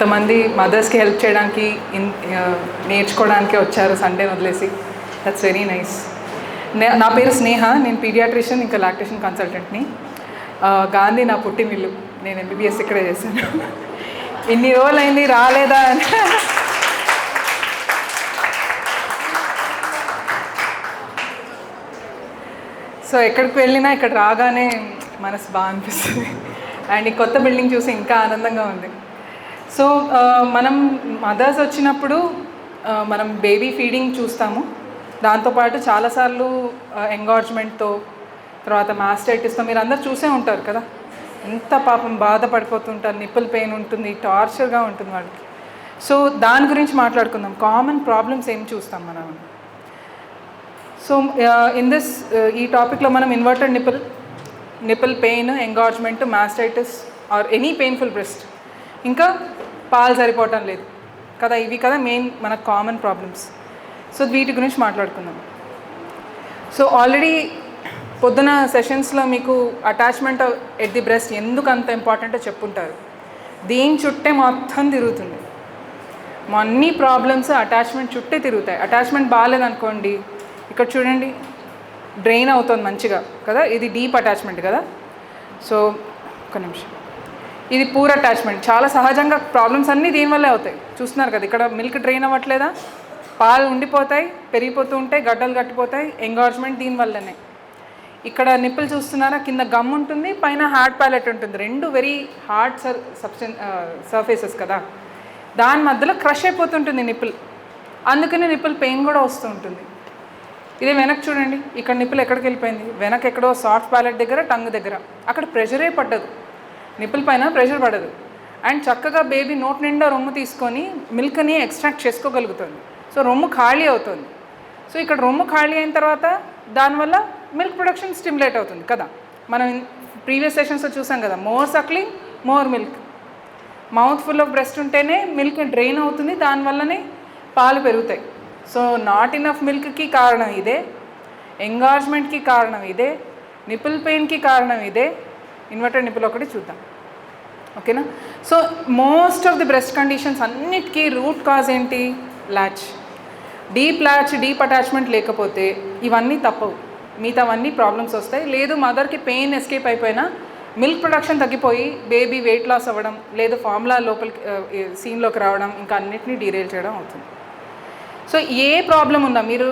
ఇంతమంది మదర్స్కి హెల్ప్ చేయడానికి నేర్చుకోవడానికి వచ్చారు సండే వదిలేసి. That's very nice. నా పేరు స్నేహ, నేను పీడియాట్రిషియన్ ఇంకా లాక్టేషన్ కన్సల్టెంట్ని. గాంధీ నా పుట్టినిల్లు, నేను MBBS ఇక్కడే చేశాను. ఇన్ని రోజులైంది రాలేదా అని. సో ఎక్కడికి వెళ్ళినా ఇక్కడ రాగానే మనసు బాగా అనిపిస్తుంది. అండ్ ఈ కొత్త బిల్డింగ్ చూసి ఇంకా ఆనందంగా ఉంది. సో మనం మదర్స్ వచ్చినప్పుడు మనం బేబీ ఫీడింగ్ చూస్తాము. దాంతోపాటు చాలాసార్లు ఎంగార్జ్మెంట్తో, తర్వాత మాస్టైటిస్తో మీరు అందరు చూసే ఉంటారు కదా, ఎంత పాపం బాధపడిపోతుంటారు, నిప్పుల్ పెయిన్ ఉంటుంది, టార్చర్గా ఉంటుంది వాళ్ళకి. సో దాని గురించి మాట్లాడుకుందాం. కామన్ ప్రాబ్లమ్స్ ఏం చూస్తాం మనం. సో ఈ టాపిక్లో మనం inverted nipple pain, engorgement, mastitis or any painful breast, ఇంకా పాలు సరిపోవటం లేదు కదా, ఇవి కదా మెయిన్ మన కామన్ ప్రాబ్లమ్స్. సో వీటి గురించి మాట్లాడుకుందాం. సో ఆల్రెడీ పొద్దున సెషన్స్లో మీకు అటాచ్మెంట్ ఎట్ ది బ్రెస్ట్ ఎందుకు అంత ఇంపార్టెంటో చెప్పుంటారు. దీని చుట్టే మొత్తం తిరుగుతుంది. అన్ని ప్రాబ్లమ్స్ అటాచ్మెంట్ చుట్టే తిరుగుతాయి. అటాచ్మెంట్ బాగాలేదనుకోండి, ఇక్కడ చూడండి డ్రైన్ అవుతుంది మంచిగా కదా, ఇది డీప్ అటాచ్మెంట్ కదా. సో ఒక నిమిషం, ఇది పూర్ అటాచ్మెంట్. చాలా సహజంగా ప్రాబ్లమ్స్ అన్నీ దీనివల్లే అవుతాయి. చూస్తున్నారు కదా, ఇక్కడ మిల్క్ డ్రైన్ అవ్వట్లేదా, పాలు ఉండిపోతాయి, పెరిగిపోతూ ఉంటాయి, గడ్డలు కట్టిపోతాయి. ఎంగార్జ్మెంట్ దీనివల్లనే. ఇక్కడ నిప్పులు చూస్తున్నారా, కింద గమ్ ఉంటుంది, పైన హార్డ్ ప్యాలెట్ ఉంటుంది. రెండు వెరీ హార్డ్ సర్ఫేసెస్ కదా, దాని మధ్యలో క్రష్ అయిపోతుంటుంది నిప్పులు. అందుకని నిప్పుల్ పెయిన్ కూడా వస్తూ ఉంటుంది. ఇదే వెనక్కి చూడండి, ఇక్కడ నిప్పులు ఎక్కడికి వెళ్ళిపోయింది, వెనక్కి ఎక్కడో సాఫ్ట్ ప్యాలెట్ దగ్గర, టంగ్ దగ్గర, అక్కడ ప్రెషరే పడ్డదు, నిప్పుల పైన ప్రెషర్ పడదు. అండ్ చక్కగా బేబీ నోట్ నిండా రొమ్ము తీసుకొని మిల్క్ని ఎక్స్ట్రాక్ట్ చేసుకోగలుగుతుంది. సో రొమ్ము ఖాళీ అవుతుంది. సో ఇక్కడ రొమ్ము ఖాళీ అయిన తర్వాత దానివల్ల మిల్క్ ప్రొడక్షన్ స్టిమ్యులేట్ అవుతుంది కదా. మనం ప్రీవియస్ సెషన్స్లో చూసాం కదా, more suckling more milk. Mouth full of breast ఉంటేనే మిల్క్ డ్రైన్ అవుతుంది, దానివల్లనే పాలు పెరుగుతాయి. సో నాట్ ఇనఫ్ మిల్క్కి కారణం ఇదే, ఎంగార్జ్మెంట్కి కారణం ఇదే, నిపుల్ పెయిన్కి కారణం ఇదే. ఇన్వర్టెడ్ నిపుల్ ఒకటి చూద్దాం, ఓకేనా. So most of the breast conditions అన్నిటికీ రూట్ కాజ్ ఏంటి, ల్యాచ్. డీప్ అటాచ్మెంట్ లేకపోతే ఇవన్నీ తప్పవు, మిగతావన్నీ ప్రాబ్లమ్స్ వస్తాయి. లేదు మదర్కి పెయిన్ ఎస్కేప్ అయిపోయినా మిల్క్ ప్రొడక్షన్ తగ్గిపోయి బేబీ వెయిట్ లాస్ అవ్వడం, లేదు ఫార్ములా లోపలికి సీన్లోకి రావడం, ఇంకా అన్నిటినీ డీరైల్ చేయడం అవుతుంది. సో ఏ ప్రాబ్లం ఉన్నా మీరు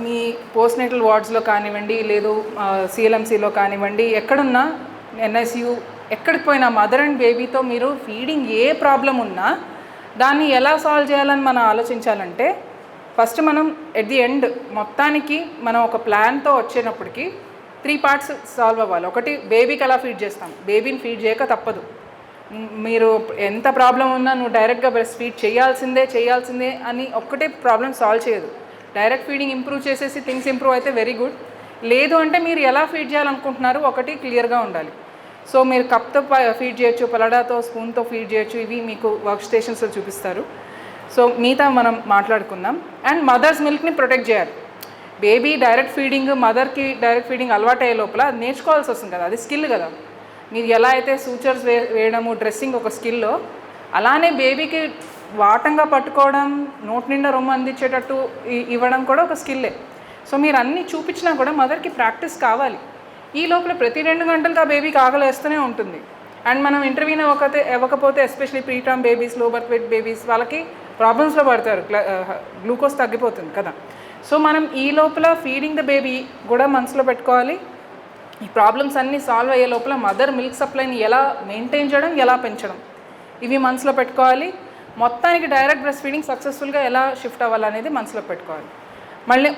మీ పోస్ట్నేటల్ వార్డ్స్లో కానివ్వండి, లేదు CLMCలో కానివ్వండి, ఎక్కడున్నా NICU ఎక్కడికి పోయినా మదర్ అండ్ బేబీతో మీరు ఫీడింగ్ ఏ ప్రాబ్లం ఉన్నా దాన్ని ఎలా సాల్వ్ చేయాలని మనం ఆలోచించాలంటే, ఫస్ట్ మనం ఎట్ ది ఎండ్ మొత్తానికి మనం ఒక ప్లాన్తో వచ్చేటప్పటికి 3 parts సాల్వ్ అవ్వాలి. ఒకటి, బేబీకి ఎలా ఫీడ్ చేస్తాం, బేబీని ఫీడ్ చేయక తప్పదు. మీరు ఎంత ప్రాబ్లం ఉన్నా నువ్వు డైరెక్ట్గా బ్రెస్ట్ ఫీడ్ చేయాల్సిందే అని ఒక్కటే ప్రాబ్లం సాల్వ్ చేయదు. డైరెక్ట్ ఫీడింగ్ ఇంప్రూవ్ చేసేసి థింగ్స్ ఇంప్రూవ్ అయితే వెరీ గుడ్. లేదు అంటే మీరు ఎలా ఫీడ్ చేయాలనుకుంటున్నారు ఒకటి క్లియర్గా ఉండాలి. సో మీరు కప్తో ఫీడ్ చేయొచ్చు, పలడాతో, స్పూన్తో ఫీడ్ చేయొచ్చు, ఇవి మీకు వర్క్ స్టేషన్స్లో చూపిస్తారు. సో మిగతా మనం మాట్లాడుకుందాం. అండ్ మదర్స్ మిల్క్ని ప్రొటెక్ట్ చేయాలి. బేబీ డైరెక్ట్ ఫీడింగ్, మదర్కి డైరెక్ట్ ఫీడింగ్ అలవాటు అయ్యే లోపల నేర్చుకోవాల్సి వస్తుంది కదా, అది స్కిల్ కదా. మీరు ఎలా అయితే సూచర్స్ వేయడము, డ్రెస్సింగ్ ఒక స్కిల్లో, అలానే బేబీకి వాటంగా పట్టుకోవడం, నోటి నిండా రొమ్ము అందించేటట్టు ఇవ్వడం కూడా ఒక స్కిల్లే. సో మీరు అన్నీ చూపించినా కూడా మదర్కి ప్రాక్టీస్ కావాలి. ఈ లోపల ప్రతి 2 గంటలకు ఆ బేబీకి ఆకలిస్తూనే ఉంటుంది. అండ్ మనం ఇంటర్వ్యూని ఇవ్వకపోతే especially preterm babies, low birth weight babies, వాళ్ళకి ప్రాబ్లమ్స్లో పడతారు, గ్లూకోజ్ తగ్గిపోతుంది కదా. సో మనం ఈ లోపల ఫీడింగ్ ద బేబీ కూడా మనసులో పెట్టుకోవాలి. ఈ ప్రాబ్లమ్స్ అన్నీ సాల్వ్ అయ్యే లోపల మదర్ మిల్క్ సప్లైని ఎలా మెయింటైన్ చేయడం, ఎలా పెంచడం, ఇవి మనసులో పెట్టుకోవాలి. మొత్తానికి డైరెక్ట్ బ్రెస్ట్ ఫీడింగ్ సక్సెస్ఫుల్గా ఎలా షిఫ్ట్ అవ్వాలనేది మనసులో పెట్టుకోవాలి. మళ్ళీ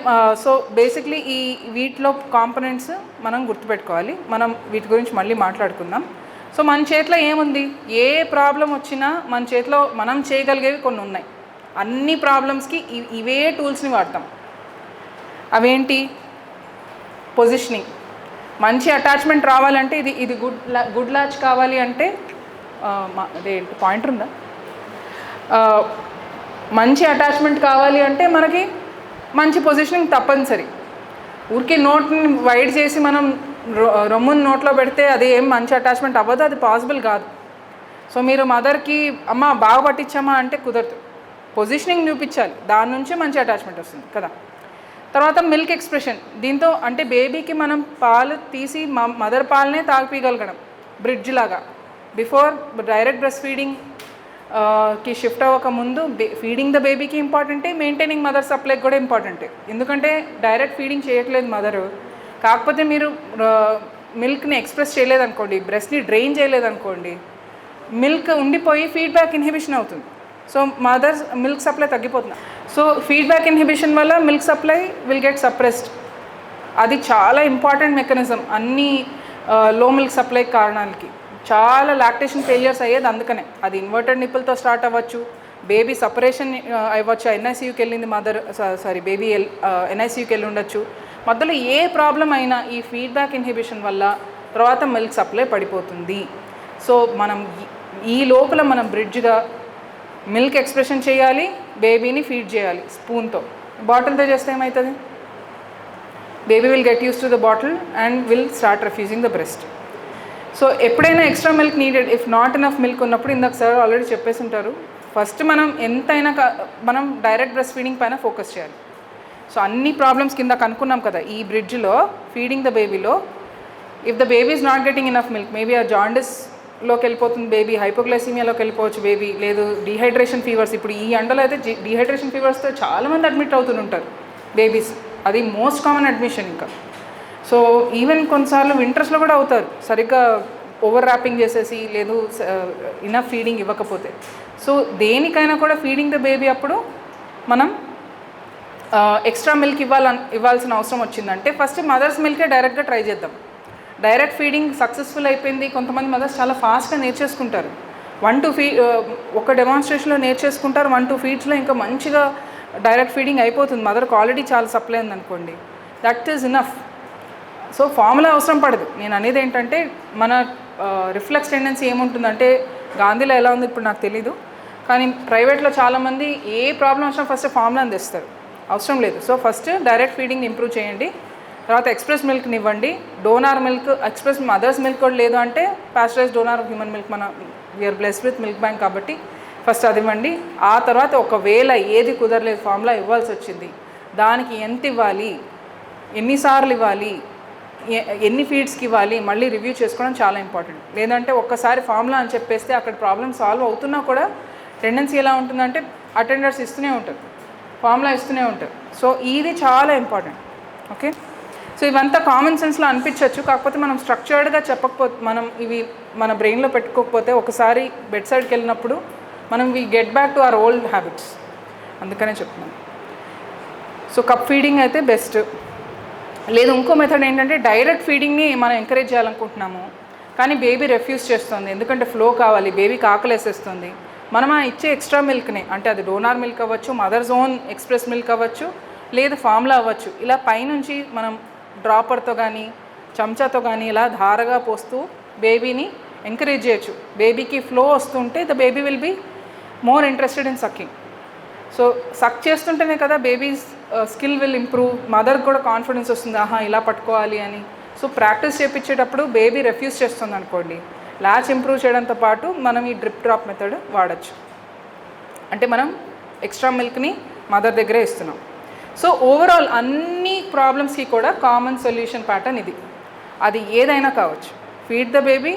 సో బేసిక్లీ ఈ వీటిలో కాంపోనెంట్స్ మనం గుర్తుపెట్టుకోవాలి. మనం వీటి గురించి మళ్ళీ మాట్లాడుకుందాం. సో మన చేతిలో ఏముంది, ఏ ప్రాబ్లం వచ్చినా మన చేతిలో మనం చేయగలిగేవి కొన్ని ఉన్నాయి. అన్ని ప్రాబ్లమ్స్కి ఇవే టూల్స్ని వాడతాం. అవేంటి, పొజిషనింగ్. మంచి అటాచ్మెంట్ రావాలంటే ఇది గుడ్ లాచ్ కావాలి అంటే అదేంటి పాయింటర్ ఉందా, మంచి అటాచ్మెంట్ కావాలి అంటే మనకి మంచి పొజిషనింగ్ తప్పనిసరి. ఊరికి నోట్ని వైడ్ చేసి మనం రొమ్ముని నోట్లో పెడితే అది ఏం మంచి అటాచ్మెంట్ అవ్వదు, అది పాసిబుల్ కాదు. సో మీరు మదర్కి అమ్మ బాగా పట్టించామా అంటే కుదరదు, పొజిషనింగ్ చూపించాలి, దాని నుంచి మంచి అటాచ్మెంట్ వస్తుంది కదా. తర్వాత మిల్క్ ఎక్స్ప్రెషన్, దీంతో అంటే బేబీకి మనం పాలు తీసి మదర్ పాలనే తాగిపీయగలగడం బ్రిడ్జ్ లాగా. బిఫోర్ డైరెక్ట్ బ్రెస్ట్ ఫీడింగ్ కి షిఫ్ట్ అవ్వక ముందు ఫీడింగ్ ద బేబీకి ఇంపార్టెంటే, మెయింటైనింగ్ మదర్ సప్లైకి కూడా ఇంపార్టెంటే. ఎందుకంటే డైరెక్ట్ ఫీడింగ్ చేయట్లేదు మదరు, కాకపోతే మీరు మిల్క్ని ఎక్స్ప్రెస్ చేయలేదనుకోండి, బ్రెస్ట్ని డ్రైన్ చేయలేదనుకోండి, మిల్క్ ఉండిపోయి ఫీడ్బ్యాక్ ఇన్హిబిషన్ అవుతుంది. సో మదర్స్ మిల్క్ సప్లై తగ్గిపోతుంది. సో ఫీడ్బ్యాక్ ఇన్హిబిషన్ వల్ల milk supply will get suppressed. అది చాలా ఇంపార్టెంట్ మెకానిజం అన్ని లో మిల్క్ సప్లై కారణాలకి. చాలా లాక్టేషన్ ఫెయిలియర్స్ అయ్యేది అందుకనే. అది ఇన్వర్టెడ్ నిప్పులతో స్టార్ట్ అవ్వచ్చు, బేబీ సపరేషన్ అవ్వచ్చు, ఎన్ఐసీయూకి వెళ్ళింది మదర్, బేబీ ఎన్ఐసీయూకి వెళ్ళి ఉండొచ్చు. మధ్యలో ఏ ప్రాబ్లం అయినా ఈ ఫీడ్బ్యాక్ ఇన్హిబిషన్ వల్ల తర్వాత మిల్క్ సప్లై పడిపోతుంది. సో మనం ఈ లోపల మనం బ్రిడ్జ్గా మిల్క్ ఎక్స్ప్రెషన్ చేయాలి, బేబీని ఫీడ్ చేయాలి స్పూన్తో. బాటిల్తో చేస్తే ఏమవుతుంది, baby will get use to the bottle and will start refusing the breast. So ఎప్పుడైనా extra milk needed, if not enough milk ఉన్నప్పుడు, ఇందాక సార్ ఆల్రెడీ చెప్పేసి ఉంటారు, ఫస్ట్ మనం ఎంతైనా మనం డైరెక్ట్ బ్రెస్ట్ ఫీడింగ్ పైన ఫోకస్ చేయాలి. సో అన్ని ప్రాబ్లమ్స్ కింద కనుక్కున్నాం కదా ఈ బ్రిడ్జ్లో ఫీడింగ్ ద బేబీలో. If the baby is not getting enough milk, maybe ఆ జాండిస్లోకి వెళ్ళిపోతుంది బేబీ, హైపోగ్లైసీమియాలోకి వెళ్ళిపోవచ్చు బేబీ, లేదు డీహైడ్రేషన్ ఫీవర్స్. ఇప్పుడు ఈ ఎండలో అయితే డీహైడ్రేషన్ ఫీవర్స్తో చాలామంది అడ్మిట్ అవుతుంటారు బేబీస్, అది మోస్ట్ కామన్ అడ్మిషన్. ఇంకా సో ఈవెన్ కొన్నిసార్లు వింటర్స్లో కూడా అవుతారు, సరిగ్గా ఓవర్ ర్యాపింగ్ చేసేసి, లేదు ఇనఫ్ ఫీడింగ్ ఇవ్వకపోతే. సో దేనికైనా కూడా ఫీడింగ్ ద బేబీ అప్పుడు మనం ఎక్స్ట్రా మిల్క్ ఇవ్వాల్సిన అవసరం వచ్చిందంటే ఫస్ట్ మదర్స్ మిల్కే డైరెక్ట్గా ట్రై చేద్దాం. డైరెక్ట్ ఫీడింగ్ సక్సెస్ఫుల్ అయిపోయింది, కొంతమంది మదర్స్ చాలా ఫాస్ట్గా నేర్చేసుకుంటారు, 1-2 ఫీడ్ ఒక డెమాన్స్ట్రేషన్లో నేర్చేసుకుంటారు, 1-2 ఫీడ్స్లో ఇంకా మంచిగా డైరెక్ట్ ఫీడింగ్ అయిపోతుంది. మదర్కి ఆల్రెడీ చాలా సప్లై ఉందనుకోండి, that is enough. So formula అవసరం పడదు. నేను అనేది ఏంటంటే మన రిఫ్లెక్స్ టెండెన్సీ ఏముంటుందంటే, గాంధీలో ఎలా ఉంది ఇప్పుడు నాకు తెలీదు, కానీ ప్రైవేట్లో చాలామంది ఏ ప్రాబ్లం వచ్చినా ఫస్ట్ ఫార్ములాని తెస్తారు, అవసరం లేదు. సో ఫస్ట్ డైరెక్ట్ ఫీడింగ్ని ఇంప్రూవ్ చేయండి, తర్వాత ఎక్స్ప్రెస్ మిల్క్ని ఇవ్వండి. Donor milk, express mother's milk కూడా లేదు అంటే పాస్చరైజ్ డోనార్ హ్యూమన్ మిల్క్, మన we are blessed with milk bank కాబట్టి ఫస్ట్ అది ఇవ్వండి. ఆ తర్వాత ఒకవేళ ఏది కుదరలేదు, ఫార్ములా ఇవ్వాల్సి వచ్చింది, దానికి ఎంత ఇవ్వాలి, ఎన్నిసార్లు ఇవ్వాలి, ఎన్ని ఫీడ్స్కి ఇవ్వాలి, మళ్ళీ రివ్యూ చేసుకోవడం చాలా ఇంపార్టెంట్. లేదంటే ఒక్కసారి ఫార్ములా అని చెప్పేస్తే అక్కడ ప్రాబ్లమ్ సాల్వ్ అవుతున్నా కూడా టెండెన్సీ ఎలా ఉంటుందంటే అటెండర్స్ ఇస్తూనే ఉంటారు, ఫార్ములా ఇస్తూనే ఉంటారు. సో ఇది చాలా ఇంపార్టెంట్. ఓకే, సో ఇవంతా కామన్ సెన్స్లో అనిపించవచ్చు, కాకపోతే మనం స్ట్రక్చర్డ్గా చెప్పకపోతే, మనం ఇవి మన బ్రెయిన్లో పెట్టుకోకపోతే ఒకసారి బెడ్ సైడ్కి వెళ్ళినప్పుడు మనం we get back to our old habits. అందుకనే చెప్తున్నాను. సో కప్ ఫీడింగ్ అయితే బెస్ట్. లేదు ఇంకో మెథడ్ ఏంటంటే డైరెక్ట్ ఫీడింగ్ని మనం ఎంకరేజ్ చేయాలనుకుంటున్నాము, కానీ బేబీ రెఫ్యూజ్ చేస్తుంది, ఎందుకంటే ఫ్లో కావాలి, బేబీకి ఆకలేసేస్తుంది. మనం ఆ ఇచ్చే ఎక్స్ట్రా మిల్క్ని, అంటే అది డోనార్ మిల్క్ అవ్వచ్చు, మదర్స్ ఓన్ ఎక్స్ప్రెస్ మిల్క్ అవ్వచ్చు, లేదు ఫార్ములా అవ్వచ్చు, ఇలా పైనుంచి మనం డ్రాపర్తో కానీ చెంచాతో కానీ ఇలా ధారగా పోస్తూ బేబీని ఎంకరేజ్ చేయొచ్చు. బేబీకి ఫ్లో వస్తుంటే the baby will be more interested in sucking. So suck చేస్తుంటేనే కదా బేబీస్ స్కిల్ విల్ ఇంప్రూవ్, మదర్కి కూడా కాన్ఫిడెన్స్ వస్తుంది, ఆహా ఇలా పట్టుకోవాలి అని. సో ప్రాక్టీస్ చేయించేటప్పుడు బేబీ రెఫ్యూజ్ చేస్తుంది అనుకోండి, లాచ్ ఇంప్రూవ్ చేయడంతో పాటు మనం ఈ డ్రిప్ డ్రాప్ మెథడ్ వాడచ్చు. అంటే మనం ఎక్స్ట్రా మిల్క్ని మదర్ దగ్గరే ఇస్తున్నాం. సో ఓవరాల్ అన్ని ప్రాబ్లమ్స్కి కూడా కామన్ సొల్యూషన్ ప్యాటర్న్ ఇది. అది ఏదైనా కావచ్చు, feed the baby,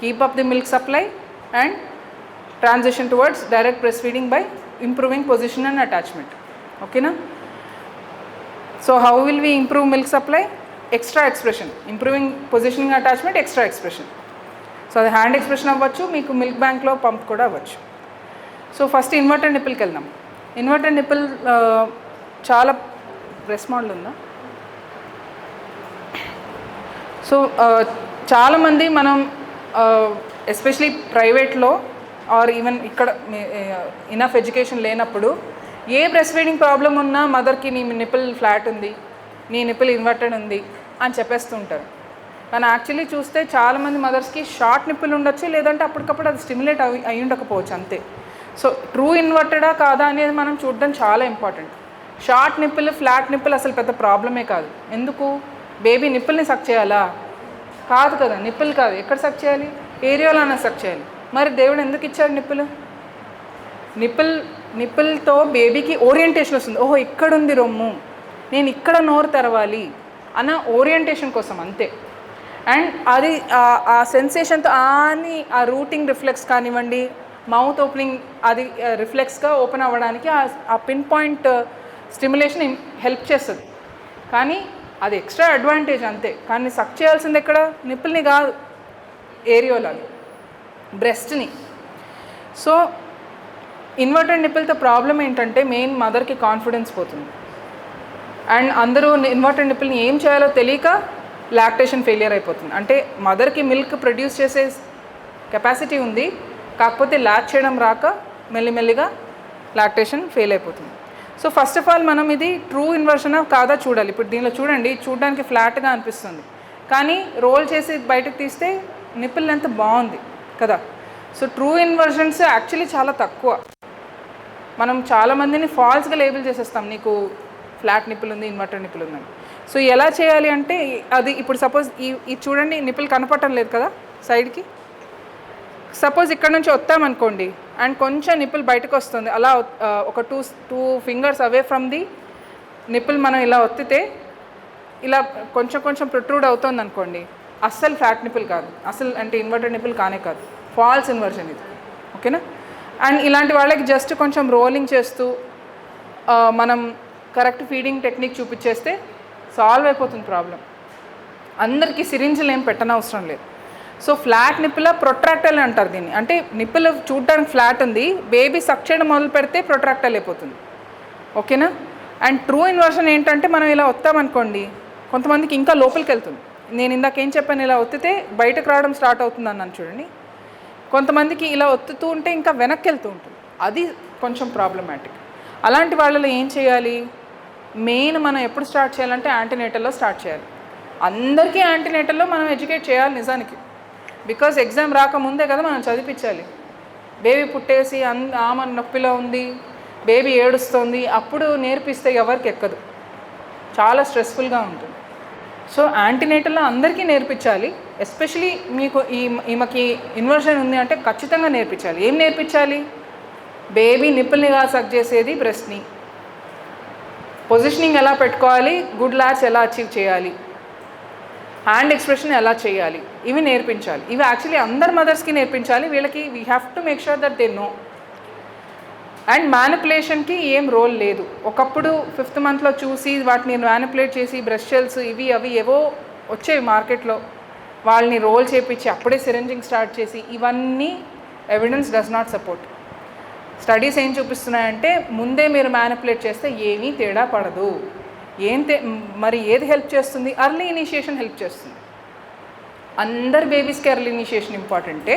keep up the milk supply and transition towards direct breast feeding by improving position and attachment. ఓకేనా? So how will we improve milk supply? Extra expression, improving positioning attachment, extra expression. So అది hand expression అవ్వచ్చు, మీకు milk బ్యాంక్లో pump కూడా అవ్వచ్చు. So first inverted నిప్పుల్కి వెళ్దాం. Inverted nipple చాలా breast model ఉందా? సో చాలామంది మనం ఎస్పెషలీ ప్రైవేట్లో ఆర్ ఈవెన్ ఇక్కడ ఇనఫ్ ఎడ్యుకేషన్ లేనప్పుడు ఏ బ్రెస్ట్ ఫీడింగ్ ప్రాబ్లం ఉన్నా మదర్కి నీ నిప్పుల్ ఫ్లాట్ ఉంది, నీ నిప్పుల్ ఇన్వర్టెడ్ ఉంది అని చెప్పేస్తూ ఉంటారు. కానీ యాక్చువల్లీ చూస్తే చాలామంది మదర్స్కి షార్ట్ నిప్పులు ఉండొచ్చు, లేదంటే అప్పటికప్పుడు అది స్టిమ్యులేట్ అయి ఉండకపోవచ్చు అంతే. సో ట్రూ ఇన్వర్టెడా కాదా అనేది మనం చూడడం చాలా ఇంపార్టెంట్. షార్ట్ నిప్పులు, ఫ్లాట్ నిప్పులు అసలు పెద్ద ప్రాబ్లమే కాదు. ఎందుకు? బేబీ నిప్పుల్ని సక్ చేయాలా? కాదు కదా, నిప్పులు కాదు, ఎక్కడ సక్ చేయాలి? ఏరియాలోనే సక్ చేయాలి. మరి దేవుడు ఎందుకు ఇచ్చాడు నిప్పులు? నిప్పులతో బేబీకి ఓరియంటేషన్ వస్తుంది. ఓహో ఇక్కడుంది రొమ్ము, నేను ఇక్కడ నోరు తెరవాలి అన్న ఓరియంటేషన్ కోసం అంతే. అండ్ అది ఆ సెన్సేషన్తో అని ఆ రూటింగ్ రిఫ్లెక్స్ కానివ్వండి, మౌత్ ఓపెనింగ్ అది రిఫ్లెక్స్గా ఓపెన్ అవ్వడానికి ఆ పిన్ పాయింట్ స్టిమ్యులేషన్ హెల్ప్ చేస్తుంది. కానీ అది ఎక్స్ట్రా అడ్వాంటేజ్ అంతే. కానీ సక్ చేయాల్సింది ఎక్కడ? నిప్పుల్ని కాదు, ఏరియోలని, బ్రెస్ట్ని. సో ఇన్వర్టెడ్ నిప్పులతో ప్రాబ్లం ఏంటంటే మెయిన్ మదర్కి కాన్ఫిడెన్స్ పోతుంది. అండ్ అందరూ ఇన్వర్టెడ్ నిప్పుల్ని ఏం చేయాలో తెలియక లాక్టేషన్ ఫెయిలియర్ అయిపోతుంది. అంటే మదర్కి మిల్క్ ప్రొడ్యూస్ చేసే కెపాసిటీ ఉంది, కాకపోతే లాక్ చేయడం రాక మెల్లిమెల్లిగా లాక్టేషన్ ఫెయిల్ అయిపోతుంది. సో ఫస్ట్ ఆఫ్ ఆల్ మనం ఇది ట్రూ ఇన్వర్షనా కాదా చూడాలి. ఇప్పుడు దీనిలో చూడండి, చూడడానికి ఫ్లాట్గా అనిపిస్తుంది, కానీ రోల్ చేసి బయటకు తీస్తే నిప్పుల్ లెంత్ బాగుంది కదా. సో ట్రూ ఇన్వర్షన్స్ యాక్చువల్లీ చాలా తక్కువ. మనం చాలామందిని ఫాల్స్గా లేబుల్ చేసేస్తాం, నీకు ఫ్లాట్ నిప్పులు ఉంది, ఇన్వర్టెడ్ నిప్పులు ఉందని. సో ఎలా చేయాలి అంటే అది ఇప్పుడు సపోజ్ ఈ చూడండి, నిప్పులు కనపడటం లేదు కదా సైడ్కి. సపోజ్ ఇక్కడ నుంచి వస్తామనుకోండి అండ్ కొంచెం నిప్పులు బయటకు వస్తుంది, అలా ఒక two fingers away from the నిప్పులు మనం ఇలా ఒత్తితే ఇలా కొంచెం ప్రొట్రూడ్ అవుతుంది అనుకోండి, అస్సలు ఫ్లాట్ నిప్పులు కాదు, అసలు అంటే ఇన్వర్టెడ్ నిప్పులు కానే కాదు, ఫాల్స్ ఇన్వర్షన్ ఇది. ఓకేనా. అండ్ ఇలాంటి వాళ్ళకి జస్ట్ కొంచెం రోలింగ్ చేస్తూ మనం కరెక్ట్ ఫీడింగ్ టెక్నిక్ చూపించేస్తే సాల్వ్ అయిపోతుంది ప్రాబ్లం. అందరికీ సిరింజ్లు ఏం పెట్టనవసరం లేదు. సో ఫ్లాట్ నిప్పుల ప్రొట్రాక్టల్ అంటారు దీన్ని. అంటే నిప్పులు చూడడానికి ఫ్లాట్ ఉంది, బేబీ సక్ చేయడం మొదలు పెడితే ప్రొట్రాక్టల్ అయిపోతుంది. ఓకేనా. అండ్ ట్రూ ఇన్వర్షన్ ఏంటంటే మనం ఇలా వస్తామనుకోండి, కొంతమందికి ఇంకా లోపలికి వెళ్తుంది. నేను ఇందాక ఏం చెప్పాను, ఇలా ఒత్తితే బయటకు రావడం స్టార్ట్ అవుతుంది అన్నాను చూడండి. కొంతమందికి ఇలా ఒత్తుతూ ఉంటే ఇంకా వెనక్కి వెళ్తూ ఉంటుంది, అది కొంచెం ప్రాబ్లమాటిక్. అలాంటి వాళ్ళలో ఏం చేయాలి, మెయిన్ మనం ఎప్పుడు స్టార్ట్ చేయాలంటే యాంటీనేటల్లో స్టార్ట్ చేయాలి. అందరికీ యాంటీనేటల్లో మనం ఎడ్యుకేట్ చేయాలి నిజానికి. బికాజ్ ఎగ్జామ్ రాకముందే కదా మనం చదివించాలి. బేబీ పుట్టేసి ఆమె నొప్పిలో ఉంది, బేబీ ఏడుస్తుంది, అప్పుడు నేర్పిస్తే ఎవరికి ఎక్కదు, చాలా స్ట్రెస్ఫుల్గా ఉంటుంది. సో యాంటీనేటల్లో అందరికీ నేర్పించాలి. ఎస్పెషలీ మీకు ఈమెకి ఇన్వర్షన్ ఉంది అంటే ఖచ్చితంగా నేర్పించాలి. ఏం నేర్పించాలి? బేబీ నిప్పుల్ని కాదు సక్ చేసేది, బ్రెస్ట్ని. పొజిషనింగ్ ఎలా పెట్టుకోవాలి, గుడ్ లాచ్ ఎలా అచీవ్ చేయాలి, హ్యాండ్ ఎక్స్ప్రెషన్ ఎలా చేయాలి, ఇవి నేర్పించాలి. ఇవి యాక్చువల్లీ అందరు మదర్స్కి నేర్పించాలి. వీళ్ళకి we have to make sure that they know. And మ్యానిపులేషన్కి ఏం రోల్ లేదు. ఒకప్పుడు 5th మంత్లో చూసి వాటిని మ్యానిపులేట్ చేసి బ్రెస్ట్ సెల్స్ ఇవి అవి ఏవో వచ్చేవి మార్కెట్లో, వాళ్ళని రోల్ చేపించి అప్పుడే సిరింజింగ్ స్టార్ట్ చేసి, ఇవన్నీ evidence does not support. Studies ఏం చూపిస్తున్నాయంటే ముందే మీరు మ్యానిపులేట్ చేస్తే ఏమీ తేడా పడదు. మరి ఏది హెల్ప్ చేస్తుంది? అర్లీ ఇనిషియేషన్ హెల్ప్ చేస్తుంది. అందరు బేబీస్కి ఎర్లీ ఇనిషియేషన్ ఇంపార్టెంటే,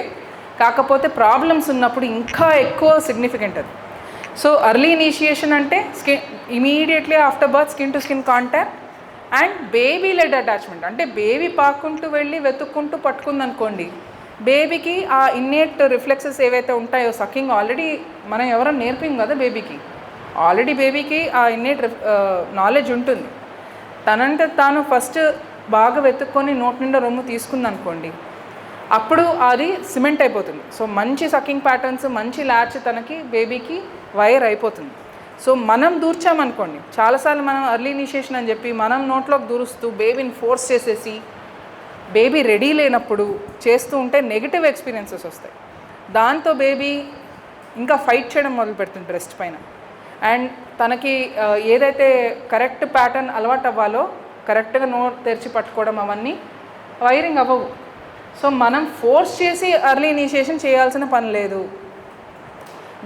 కాకపోతే ప్రాబ్లమ్స్ ఉన్నప్పుడు ఇంకా ఎక్కువ సిగ్నిఫికెంట్ అది. సో అర్లీ ఇనిషియేషన్ అంటే immediately after birth skin to skin contact and baby lead attachment. అంటే బేబీ పాక్కుంటూ వెళ్ళి వెతుక్కుంటూ పట్టుకుందనుకోండి, బేబీకి ఆ ఇన్నేట్ రిఫ్లెక్సెస్ ఏవైతే ఉంటాయో, సకింగ్ ఆల్రెడీ మనం ఎవరైనా నేర్పింగ్ కదా బేబీకి, ఆల్రెడీ బేబీకి ఆ ఇన్నేట్ నాలెడ్జ్ ఉంటుంది. తనంటే తాను ఫస్ట్ బాగా వెతుక్కొని నోటి నిండా రొమ్ము తీసుకుందనుకోండి, అప్పుడు అది సిమెంట్ అయిపోతుంది. సో మంచి సకింగ్ ప్యాటర్న్స్, మంచి ల్యాచ్ తనకి బేబీకి వైర్ అయిపోతుంది. సో మనం దూర్చామనుకోండి, చాలాసార్లు మనం అర్లీ ఇనిషియేషన్ అని చెప్పి మనం నోట్లోకి దూరుస్తూ బేబీని ఫోర్స్ చేసేసి బేబీ రెడీ లేనప్పుడు చేస్తూ ఉంటే నెగిటివ్ ఎక్స్పీరియన్సెస్ వస్తాయి. దాంతో బేబీ ఇంకా ఫైట్ చేయడం మొదలు పెడుతుంది బ్రెస్ట్ పైన. అండ్ తనకి ఏదైతే కరెక్ట్ ప్యాటర్న్ అలవాటు అవ్వాలో, కరెక్ట్గా నోట్ తెరిచి పట్టుకోవడం అవన్నీ వైరింగ్ అవ్వవు. సో మనం ఫోర్స్ చేసి అర్లీ ఇనిషియేషన్ చేయాల్సిన పని లేదు.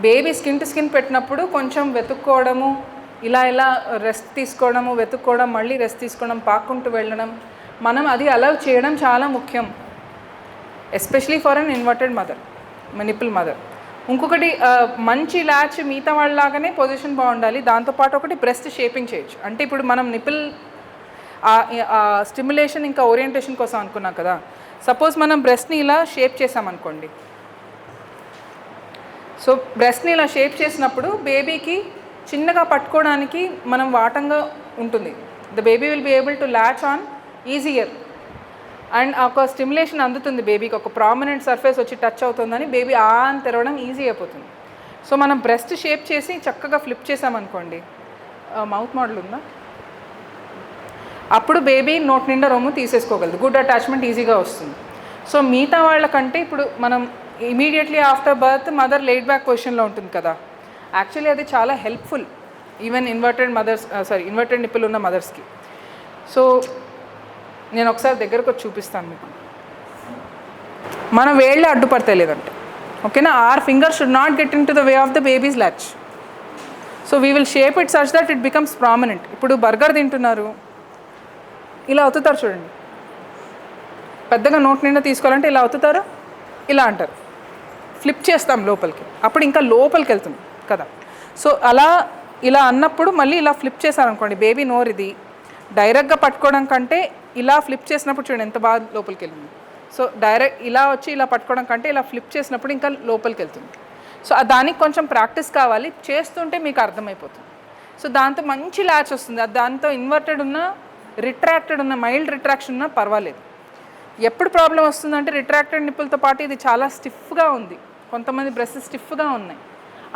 బేబీ స్కిన్ టు స్కిన్ పెట్టినప్పుడు కొంచెం వెతుక్కోవడము, ఇలా రెస్ట్ తీసుకోవడము, వెతుక్కోవడం, మళ్ళీ రెస్ట్ తీసుకోవడం, పాక్కుంటూ వెళ్ళడం, మనం అది అలౌ చేయడం చాలా ముఖ్యం, especially for an inverted mother, nipple mother. ఇంకొకటి, మంచి ల్యాచ్ మిగతా వాళ్ళలాగానే పొజిషన్ బాగుండాలి. దాంతోపాటు ఒకటి బ్రెస్ట్ షేపింగ్ చేయొచ్చు. అంటే ఇప్పుడు మనం నిప్పుల్ స్టిమ్యులేషన్ ఇంకా ఓరియంటేషన్ కోసం అనుకున్నాం కదా. సపోజ్ మనం బ్రెస్ట్ని ఇలా షేప్ చేసామనుకోండి, సో బ్రెస్ట్ని ఇలా షేప్ చేసినప్పుడు బేబీకి చిన్నగా పట్టుకోవడానికి మనం వాటంగా ఉంటుంది. The baby will be able to latch on easier. And ఒక స్టిమ్యులేషన్ అందుతుంది బేబీకి, ఒక ప్రామినెంట్ సర్ఫేస్ వచ్చి టచ్ అవుతుందని బేబీ అని తెరవడం ఈజీ అయిపోతుంది. సో మనం బ్రెస్ట్ షేప్ చేసి చక్కగా ఫ్లిప్ చేసామనుకోండి, మౌత్ మోడల్ ఉందా, అప్పుడు బేబీ నోటి నిండా రొమ్ము తీసేసుకోగలదు, గుడ్ అటాచ్మెంట్ ఈజీగా వస్తుంది. సో మిగతా వాళ్ళకంటే ఇప్పుడు మనం immediately after birth mother late back పొజిషన్లో ఉంటుంది కదా, యాక్చువల్లీ అది చాలా హెల్ప్ఫుల్ ఈవెన్ ఇన్వర్టెడ్ నిప్పుల్ ఉన్న మదర్స్కి. సో నేను ఒకసారి దగ్గరకు వచ్చి చూపిస్తాను మీకు. మన వేళ్ళు అడ్డుపడతాయి లేదంటే, ఓకేనా, our finger should not get into the way of the baby's latch. So we will shape it such that it becomes prominent. ఇప్పుడు బర్గర్ తింటున్నారు, ఇలా అవుతారు చూడండి, పెద్దగా నోటి నిండా తీసుకోవాలంటే ఇలా అవుతారు, ఇలా అంటారు, ఫ్లిప్ చేస్తాం లోపలికి, అప్పుడు ఇంకా లోపలికి వెళ్తుంది కదా. సో అలా ఇలా అన్నప్పుడు మళ్ళీ ఇలా ఫ్లిప్ చేశారనుకోండి, బేబీ నోరు ఇది డైరెక్ట్గా పట్టుకోవడం కంటే ఇలా ఫ్లిప్ చేసినప్పుడు చూడండి ఎంత బాగా లోపలికి వెళ్ళింది. సో డైరెక్ట్ ఇలా వచ్చి ఇలా పట్టుకోవడం కంటే ఇలా ఫ్లిప్ చేసినప్పుడు ఇంకా లోపలికి వెళ్తుంది. సో దానికి కొంచెం ప్రాక్టీస్ కావాలి, చేస్తుంటే మీకు అర్థమైపోతుంది. సో దాంతో మంచి ల్యాచ్ వస్తుంది. దాంతో ఇన్వర్టెడ్ ఉన్న, రిట్రాక్టెడ్ ఉన్న, మైల్డ్ రిట్రాక్షన్ ఉన్నా పర్వాలేదు. ఎప్పుడు ప్రాబ్లం వస్తుందంటే రిట్రాక్టెడ్ నిప్పులతో పాటు ఇది చాలా స్టిఫ్గా ఉంది, కొంతమంది బ్రెస్ట్ స్టిఫ్గా ఉన్నాయి,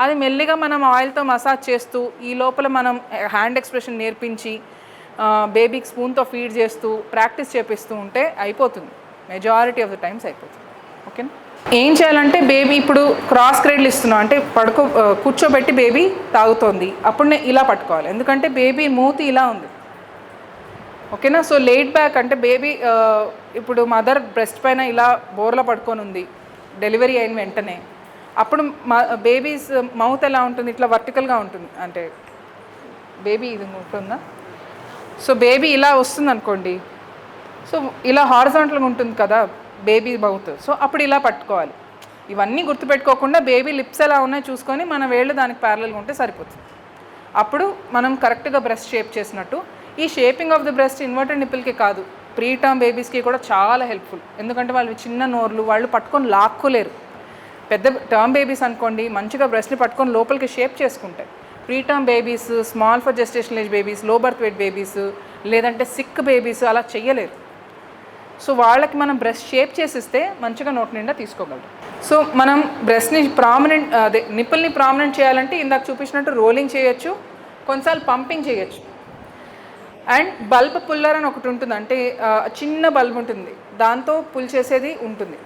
అది మెల్లిగా మనం ఆయిల్తో మసాజ్ చేస్తూ ఈ లోపల మనం హ్యాండ్ ఎక్స్ప్రెషన్ నేర్పించి బేబీకి స్పూన్తో ఫీడ్ చేస్తూ ప్రాక్టీస్ చేపిస్తూ ఉంటే అయిపోతుంది, మెజారిటీ ఆఫ్ ద టైమ్స్ అయిపోతుంది. ఓకేనా. ఏం చేయాలంటే బేబీ ఇప్పుడు క్రాస్ క్రేడ్లు ఇస్తున్నాం అంటే కూర్చోబెట్టి బేబీ తాగుతోంది, అప్పుడు నేను ఇలా పట్టుకోవాలి, ఎందుకంటే బేబీ మూతి ఇలా ఉంది, ఓకేనా. సో లేట్ బ్యాక్ అంటే బేబీ ఇప్పుడు మదర్ బ్రెస్ట్ పైన ఇలా బోర్లా పడుకొని ఉంది డెలివరీ అయిన వెంటనే, అప్పుడు బేబీస్ మౌత్ ఎలా ఉంటుంది, ఇట్లా వర్టికల్గా ఉంటుంది, అంటే బేబీ ఇది ఉంటుందా, సో బేబీ ఇలా వస్తుంది అనుకోండి, సో ఇలా హారిజాంటల్గా ఉంటుంది కదా బేబీ మౌత్, సో అప్పుడు ఇలా పట్టుకోవాలి. ఇవన్నీ గుర్తుపెట్టుకోకుండా బేబీ లిప్స్ ఎలా ఉన్నాయో చూసుకొని మన వేళ్ళు దానికి ప్యారలల్గా ఉంటే సరిపోతుంది, అప్పుడు మనం కరెక్ట్గా బ్రెస్ట్ షేప్ చేసినట్టు. ఈ shaping of the breast inverted నిప్పుల్కి కాదు, ప్రీ టర్మ్ బేబీస్కి కూడా చాలా హెల్ప్ఫుల్, ఎందుకంటే వాళ్ళు చిన్న నోర్లు, వాళ్ళు పట్టుకొని లాక్కోలేరు. పెద్ద టర్మ్ బేబీస్ అనుకోండి మంచిగా బ్రెస్ట్ని పట్టుకొని లోపలికి షేప్ చేసుకుంటాయి. Pre term babies, small for gestational age babies, low birth weight babies, లేదంటే సిక్ బేబీస్ అలా చెయ్యలేరు. సో వాళ్ళకి మనం బ్రెస్ట్ షేప్ చేసిస్తే మంచిగా నోటి నిండా తీసుకోగలరు. సో మనం బ్రెస్ట్ని ప్రామినెంట్, అదే నిప్పుల్ని ప్రామినెంట్ చేయాలంటే ఇందాక చూపించినట్టు రోలింగ్ చేయొచ్చు, కొన్నిసార్లు పంపింగ్ చేయొచ్చు. అండ్ బల్బ్ పుల్లర్ అని ఒకటి ఉంటుంది, అంటే చిన్న బల్బ్ ఉంటుంది, దాంతో పుల్ చేసేది ఉంటుంది.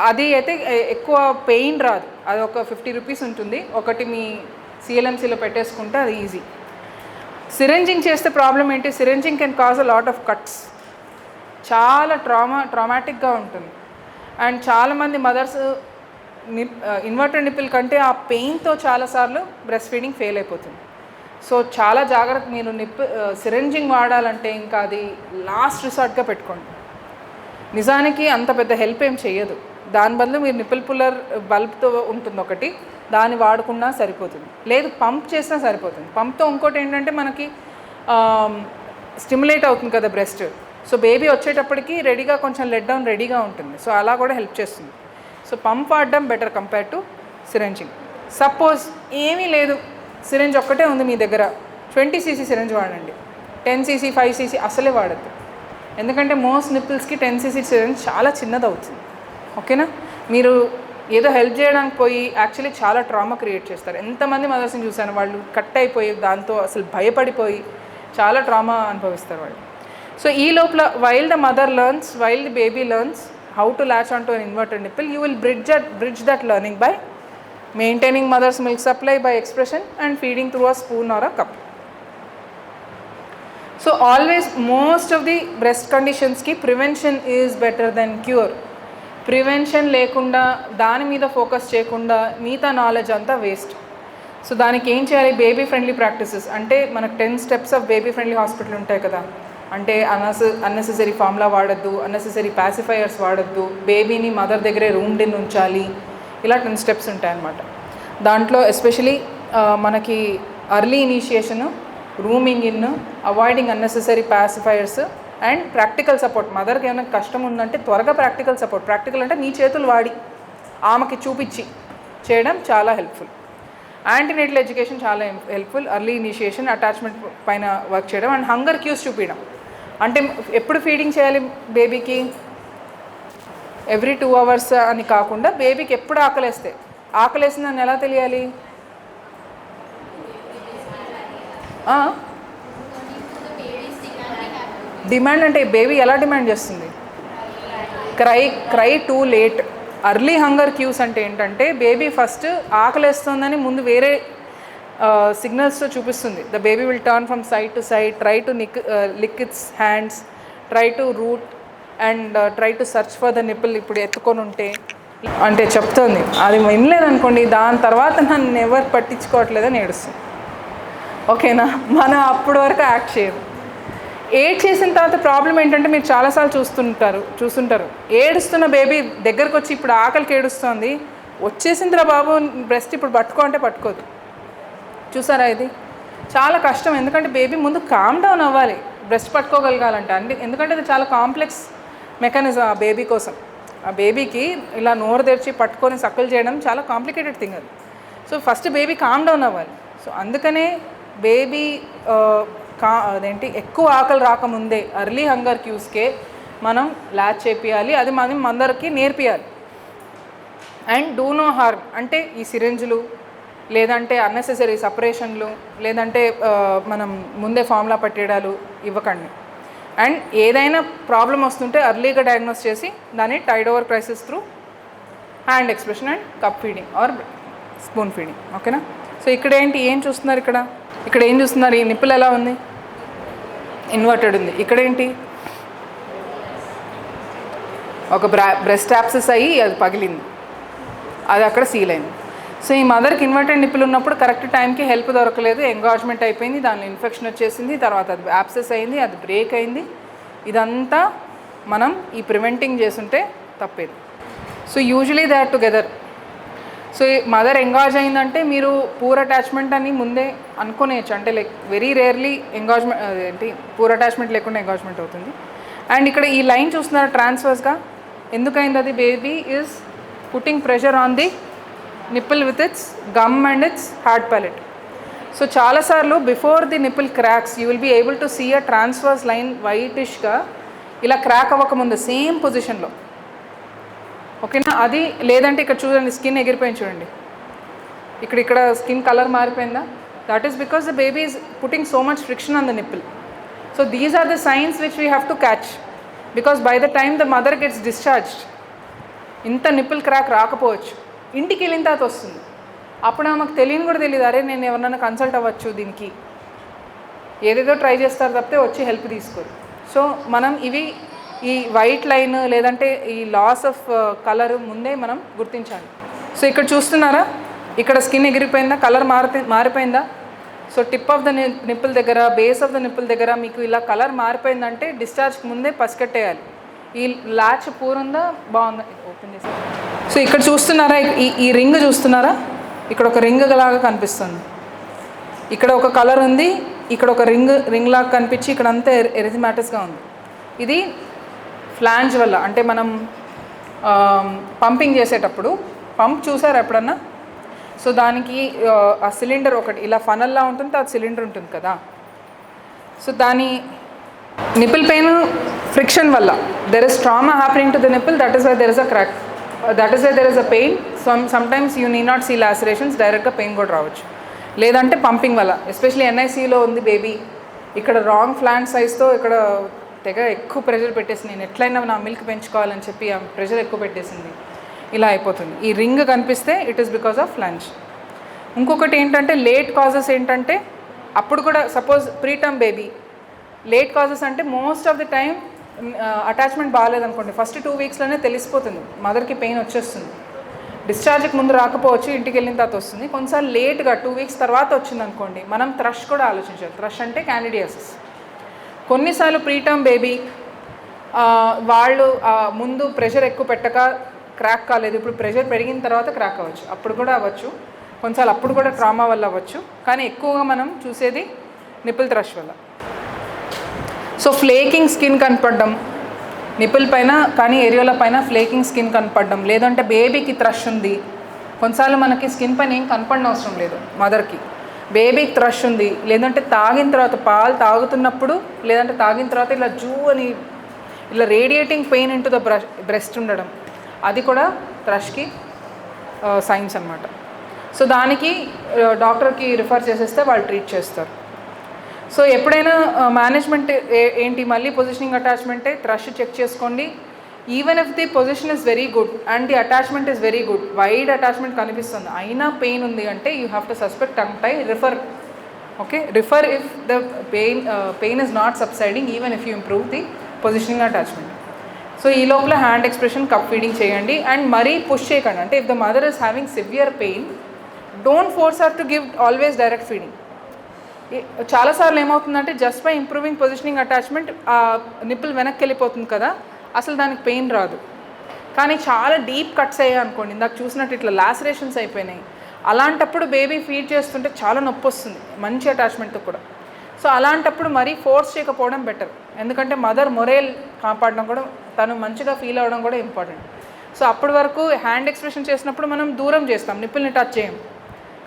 అది అయితే ఎక్కువ పెయిన్ రాదు, అది ఒక 50 రూపీస్ ఉంటుంది, ఒకటి మీ సిఎల్ఎంసీలో పెట్టేసుకుంటే అది ఈజీ. సిరెంజింగ్ చేస్తే ప్రాబ్లం ఏంటి, syringing can cause a lot of cuts, చాలా ట్రామాటిక్గా ఉంటుంది. అండ్ చాలామంది మదర్స్ ఇన్వర్టెడ్ నిప్పుల్ కంటే ఆ పెయిన్తో చాలాసార్లు బ్రెస్ట్ ఫీడింగ్ ఫెయిల్ అయిపోతుంది. సో చాలా జాగ్రత్త, మీరు సిరెంజింగ్ వాడాలంటే ఇంకా అది లాస్ట్ రిసార్ట్గా పెట్టుకోండి. నిజానికి అంత పెద్ద హెల్ప్ ఏం చేయదు, దాని బదులు మీరు నిప్పుల్ పుల్లర్ బల్బ్తో ఉంటుంది ఒకటి, దాన్ని వాడుకున్నా సరిపోతుంది, లేదు పంప్ చేసినా సరిపోతుంది. పంప్తో ఇంకోటి ఏంటంటే మనకి స్టిమ్యులేట్ అవుతుంది కదా బ్రెస్ట్, సో బేబీ వచ్చేటప్పటికి రెడీగా కొంచెం లెట్ డౌన్ రెడీగా ఉంటుంది, సో అలా కూడా హెల్ప్ చేస్తుంది. సో పంప్ వాడడం బెటర్ కంపేర్ టు సిరెంజింగ్. సపోజ్ ఏమీ లేదు, సిరెంజ్ ఒక్కటే ఉంది మీ దగ్గర, 20cc సిరెంజ్ వాడండి, 10cc 5cc అసలే వాడద్దు, ఎందుకంటే మోస్ట్ నిప్పుల్స్కి 10cc సిరెంజ్ చాలా చిన్నది అవుతుంది. ఓకేనా. మీరు ఏదో హెల్ప్ చేయడానికి పోయి యాక్చువల్లీ చాలా ట్రామా క్రియేట్ చేస్తారు. ఎంతమంది మదర్స్ని చూశాను, వాళ్ళు కట్ అయిపోయి దాంతో అసలు భయపడిపోయి చాలా ట్రామా అనుభవిస్తారు వాళ్ళు. సో ఈ లోపల while the mother learns, while the baby learns how to latch onto an inverted nipple, you will bridge that learning by maintaining mother's milk supply by expression and feeding through a spoon or a cup. So always, most of the breast conditions ki prevention is better than cure. Prevention లేకుండా దాని మీద focus చేయకుండా మిగతా knowledge అంతా waste. So దానికి ఏం చేయాలి, baby friendly practices అంటే మనకు 10 steps of baby friendly hospital ఉంటాయి కదా, అంటే అన్నెసెసరీ ఫార్ములా వాడద్దు, అన్నెసెసరీ పాసిఫైయర్స్ వాడద్దు, బేబీని మదర్ దగ్గరే రూమ్డ్ ఇన్ ఉంచాలి, ఇలా 10 steps ఉంటాయన్నమాట. దాంట్లో ఎస్పెషలీ మనకి early initiation, rooming in, avoiding unnecessary pacifiers and practical support. మదర్కి ఏమైనా కష్టం ఉందంటే త్వరగా ప్రాక్టికల్ సపోర్ట్, ప్రాక్టికల్ అంటే మీ చేతులు వాడి ఆమెకి చూపించి చేయడం చాలా హెల్ప్ఫుల్. యాంటీనేటల్ ఎడ్యుకేషన్ చాలా హెల్ప్ఫుల్, అర్లీ ఇనిషియేషన్, అటాచ్మెంట్ పైన వర్క్ చేయడం అండ్ హంగర్ క్యూస్ చూపించడం. అంటే ఎప్పుడు ఫీడింగ్ చేయాలి బేబీకి? ఎవ్రీ 2 hours అని కాకుండా బేబీకి ఎప్పుడు ఆకలేసిందని ఎలా తెలియాలి? డిమాండ్ అంటే బేబీ ఎలా డిమాండ్ చేస్తుంది? Cry too late. Early hunger cues అంటే ఏంటంటే బేబీ ఫస్ట్ ఆకలేస్తుందని ముందు వేరే సిగ్నల్స్తో చూపిస్తుంది. The baby will turn from side to side, try to lick its hands, try to root and try to search for the nipple. ఇప్పుడు ఎత్తుకొని ఉంటే అంటే చెప్తుంది. అది వినలేదనుకోండి, దాని తర్వాత నన్ను ఎవరు పట్టించుకోవట్లేదని ఏడుస్తుంది. ఓకేనా? మనం అప్పటి వరకు యాక్ట్ చేయదు. ఏడ్ చేసిన తర్వాత ప్రాబ్లం ఏంటంటే మీరు చాలాసార్లు చూస్తుంటారు ఏడుస్తున్న బేబీ దగ్గరకు వచ్చి ఇప్పుడు ఆకలికి ఏడుస్తుంది, వచ్చేసిందిరా బాబు బ్రెస్ట్ ఇప్పుడు పట్టుకో అంటే పట్టుకోదు. చూసారా? ఇది చాలా కష్టం. ఎందుకంటే బేబీ ముందు కామ్ డౌన్ అవ్వాలి బ్రెస్ట్ పట్టుకోగలగాలంటే. ఎందుకంటే ఇది చాలా కాంప్లెక్స్ మెకానిజం ఆ బేబీ కోసం. ఆ బేబీకి ఇలా నోరు తెరిచి పట్టుకొని సక్కలు చేయడం చాలా కాంప్లికేటెడ్ థింగ్ అది. So first baby calm down అవ్వాలి. సో అందుకనే బేబీ అదేంటి ఎక్కువ ఆకలి రాకముందే అర్లీ హంగర్ క్యూస్కే మనం ల్యాచ్ చేపియాలి. అది మనం అందరికీ నేర్పియాలి. అండ్ డూ నో హార్మ్ అంటే ఈ సిరింజ్లు లేదంటే అన్నెసెసరీ సపరేషన్లు లేదంటే మనం ముందే ఫార్ములా పట్టేయడాలు ఇవ్వకండి. అండ్ ఏదైనా ప్రాబ్లం వస్తుంటే అర్లీగా డయాగ్నోస్ చేసి దాన్ని tide over crisis through hand expression and cup feeding or spoon feeding. ఓకేనా? సో ఇక్కడ ఏం చూస్తున్నారు? ఇక్కడ ఏం చూస్తున్నారు? ఈ నిప్పులు ఎలా ఉంది? ఇన్వర్టెడ్ ఉంది. ఇక్కడేంటి? ఒక బ్రెస్ట్ యాప్సెస్ అయ్యి అది పగిలింది, అది అక్కడ సీల్ అయింది. సో ఈ మదర్కి ఇన్వర్టెడ్ నిప్పులు ఉన్నప్పుడు కరెక్ట్ టైంకి హెల్ప్ దొరకలేదు, ఎంగాజ్మెంట్ అయిపోయింది, దానిలో ఇన్ఫెక్షన్ వచ్చేసింది, తర్వాత అది యాప్సెస్ అయింది, అది బ్రేక్ అయింది. ఇదంతా మనం ఈ ప్రివెంటింగ్ చేస్తుంటే తప్పేది. So usually they are together. So mother engorge అయిందంటే మీరు పూర్ అటాచ్మెంట్ అని ముందే అనుకునేయచ్చు. అంటే లైక్ వెరీ రేర్లీ ఎంగాజ్మెంట్ ఏంటి పూర్ అటాచ్మెంట్ లేకుండా ఎంగాజ్మెంట్ అవుతుంది. అండ్ ఇక్కడ ఈ లైన్ చూస్తున్నారు ట్రాన్స్వర్స్గా ఎందుకైంది? అది baby is putting pressure on the nipple with its gum and its hard palate. So చాలాసార్లు before the nipple cracks you will be able to see a transverse line వైటిష్గా ఇలా క్రాక్ అవ్వకముందు సేమ్ పొజిషన్లో. ఓకేనా? అది లేదంటే ఇక్కడ చూడండి స్కిన్ ఎగిరిపోయింది చూడండి, ఇక్కడ స్కిన్ కలర్ మారిపోయిందా? That is because the baby is putting so much friction on the nipple. So these are the signs which we have to catch because by the time the mother gets discharged ఇంత nipple crack రాకపోవచ్చు, ఇంటికి వెళ్ళిన తర్వాత వస్తుంది. అప్పుడు ఆమెకు తెలియని కూడా తెలియదు, అరే నేను ఎవరినైనా కన్సల్ట్ అవ్వచ్చు దీనికి, ఏదేదో ట్రై చేస్తారు తప్పితే వచ్చి హెల్ప్ తీసుకోరు. సో మనం ఈ వైట్ లైన్ లేదంటే ఈ లాస్ ఆఫ్ కలర్ ముందే మనం గుర్తించాలి. సో ఇక్కడ చూస్తున్నారా, ఇక్కడ స్కిన్ ఎగిరిపోయిందా, కలర్ మారిపోయిందా? So tip of the nipple దగ్గర, బేస్ ఆఫ్ ద నిప్పుల్ దగ్గర మీకు ఇలా కలర్ మారిపోయిందంటే డిశ్చార్జ్కి ముందే పసికట్టేయాలి. ఈ ల్యాచ్ పూరుందా బాగుందా ఓపెన్ చేసి. సో ఇక్కడ చూస్తున్నారా, ఈ రింగ్ చూస్తున్నారా, ఇక్కడ ఒక రింగ్ లాగా కనిపిస్తుంది, ఇక్కడ ఒక కలర్ ఉంది, ఇక్కడ ఒక రింగ్ లాగా కనిపించి ఇక్కడ అంతా ఎరిథమాటస్గా ఉంది. ఇది ఫ్లాంజ్ వల్ల, అంటే మనం పంపింగ్ చేసేటప్పుడు పంప్ చూసారా ఎప్పుడన్నా? సో దానికి ఆ సిలిండర్ ఒకటి ఇలా ఫనల్లా ఉంటుంది, అది సిలిండర్ ఉంటుంది కదా. సో దాని నిప్పుల్ పెయిన్ ఫ్రిక్షన్ వల్ల there is trauma happening to the nipple, that is why there is a crack, that is why there is a pain. Sometimes you need not see lacerations, డైరెక్ట్గా pain కూడా రావచ్చు. లేదంటే pumping వల్ల, especially ఎన్ఐసీలో ఉంది baby, ఇక్కడ wrong flaunt సైజ్తో ఇక్కడ తెగ ఎక్కువ ప్రెషర్ పెట్టేసి నేను ఎట్లయినా నా మిల్క్ పెంచుకోవాలని చెప్పి ఆ ప్రెషర్ ఎక్కువ పెట్టేసింది, ఇలా అయిపోతుంది. ఈ రింగ్ కనిపిస్తే it is because of flange. ఇంకొకటి ఏంటంటే లేట్ కాజెస్ ఏంటంటే, అప్పుడు కూడా suppose preterm baby late causes అంటే most of the time attachment బాగాలేదనుకోండి, ఫస్ట్ 2 weeksలోనే తెలిసిపోతుంది, మదర్కి పెయిన్ వచ్చేస్తుంది. డిశ్చార్జ్కి ముందు రాకపోవచ్చు, ఇంటికి వెళ్ళిన తర్వాత వస్తుంది. కొన్నిసార్లు లేట్గా 2 weeks తర్వాత వచ్చిందనుకోండి, మనం థ్రష్ కూడా ఆలోచించాలి. థ్రష్ అంటే క్యాండిడియాసిస్. కొన్నిసార్లు ప్రీటర్మ్ బేబీ వాళ్ళు ముందు ప్రెషర్ ఎక్కువ పెట్టక క్రాక్ కాలేదు, ఇప్పుడు ప్రెషర్ పెరిగిన తర్వాత క్రాక్ అవ్వచ్చు, అప్పుడు కూడా అవ్వచ్చు. కొన్నిసార్లు అప్పుడు కూడా ట్రామా వల్ల అవ్వచ్చు, కానీ ఎక్కువగా మనం చూసేది నిప్పుల్ థ్రష్ వల్ల. సో ఫ్లేకింగ్ స్కిన్ కనపడడం నిప్పుల్ పైన, కానీ ఏరియాల పైన ఫ్లేకింగ్ స్కిన్ కనపడడం, లేదంటే బేబీకి థ్రష్ ఉంది. కొన్నిసార్లు మనకి స్కిన్ పైన ఏం కనపడిన అవసరం లేదు మదర్కి, బేబీకి థ్రష్ ఉంది, లేదంటే తాగిన తర్వాత పాలు తాగుతున్నప్పుడు, లేదంటే తాగిన తర్వాత ఇలా జూ అని ఇలా radiating pain into the breast ఉండడం, అది కూడా థ్రష్కి సైన్స్ అనమాట. సో దానికి డాక్టర్కి రిఫర్ చేసేస్తే వాళ్ళు ట్రీట్ చేస్తారు. సో ఎప్పుడైనా మేనేజ్మెంట్ ఏంటి, మళ్ళీ పొజిషనింగ్ అటాచ్మెంటే, థ్రష్ చెక్ చేసుకోండి. Even if the position is very good and the attachment is very good, wide attachment కనిపిస్తుంది, అయినా పెయిన్ ఉంది అంటే you have to suspect tongue tie, refer. Okay, refer if the pain is not subsiding, even if you improve the positioning attachment. So ఈ లోపల hand expression, cup feeding చేయండి. And మరీ push చేయకండి. అంటే if the mother is having severe pain, don't force her to give always direct feeding. చాలాసార్లు ఏమవుతుందంటే just by improving positioning attachment ఆ నిప్పులు వెనక్కి వెళ్ళిపోతుంది కదా, అసలు దానికి పెయిన్ రాదు. కానీ చాలా డీప్ కట్స్ అయ్యాయి అనుకోండి, ఇందాక చూసినట్టు ఇట్లా లాసరేషన్స్ అయిపోయినాయి, అలాంటప్పుడు బేబీ ఫీడ్ చేస్తుంటే చాలా నొప్పి వస్తుంది మంచి అటాచ్మెంట్తో కూడా. సో అలాంటప్పుడు మరీ ఫోర్స్ చేయకపోవడం బెటర్, ఎందుకంటే మదర్ మొరేల్ కాపాడడం కూడా, తను మంచిగా ఫీల్ అవ్వడం కూడా ఇంపార్టెంట్. సో అప్పటి వరకు హ్యాండ్ ఎక్స్ప్రెషన్ చేసినప్పుడు మనం దూరం చేస్తాం, నిప్పుల్ని టచ్ చేయం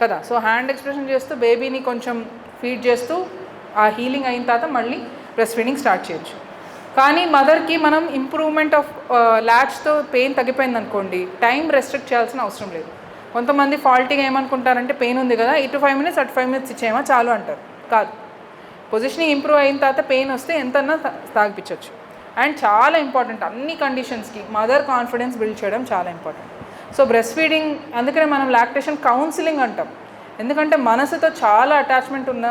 కదా. సో హ్యాండ్ ఎక్స్ప్రెషన్ చేస్తూ బేబీని కొంచెం ఫీడ్ చేస్తూ ఆ హీలింగ్ అయిన తర్వాత మళ్ళీ బ్రెస్ట్ ఫీడింగ్ స్టార్ట్ చేయొచ్చు. కానీ మదర్కి మనం ఇంప్రూవ్మెంట్ ఆఫ్ లాట్స్తో పెయిన్ తగ్గిపోయింది అనుకోండి, టైం రెస్ట్రిక్ట్ చేయాల్సిన అవసరం లేదు. కొంతమంది ఫాల్టీగా ఏమనుకుంటారంటే పెయిన్ ఉంది కదా, ఇటు 5 minutes అటు 5 minutes ఇచ్చేమో చాలు అంటారు. కాదు, పొజిషనింగ్ ఇంప్రూవ్ అయిన తర్వాత పెయిన్ వస్తే ఎంతన్నా తాగిపించవచ్చు. అండ్ చాలా ఇంపార్టెంట్ అన్ని కండిషన్స్కి మదర్ కాన్ఫిడెన్స్ బిల్డ్ చేయడం చాలా ఇంపార్టెంట్. సో బ్రెస్ట్ ఫీడింగ్, అందుకనే మనం లాక్టేషన్ కౌన్సిలింగ్ అంటాం, ఎందుకంటే మనసుతో చాలా అటాచ్మెంట్ ఉన్న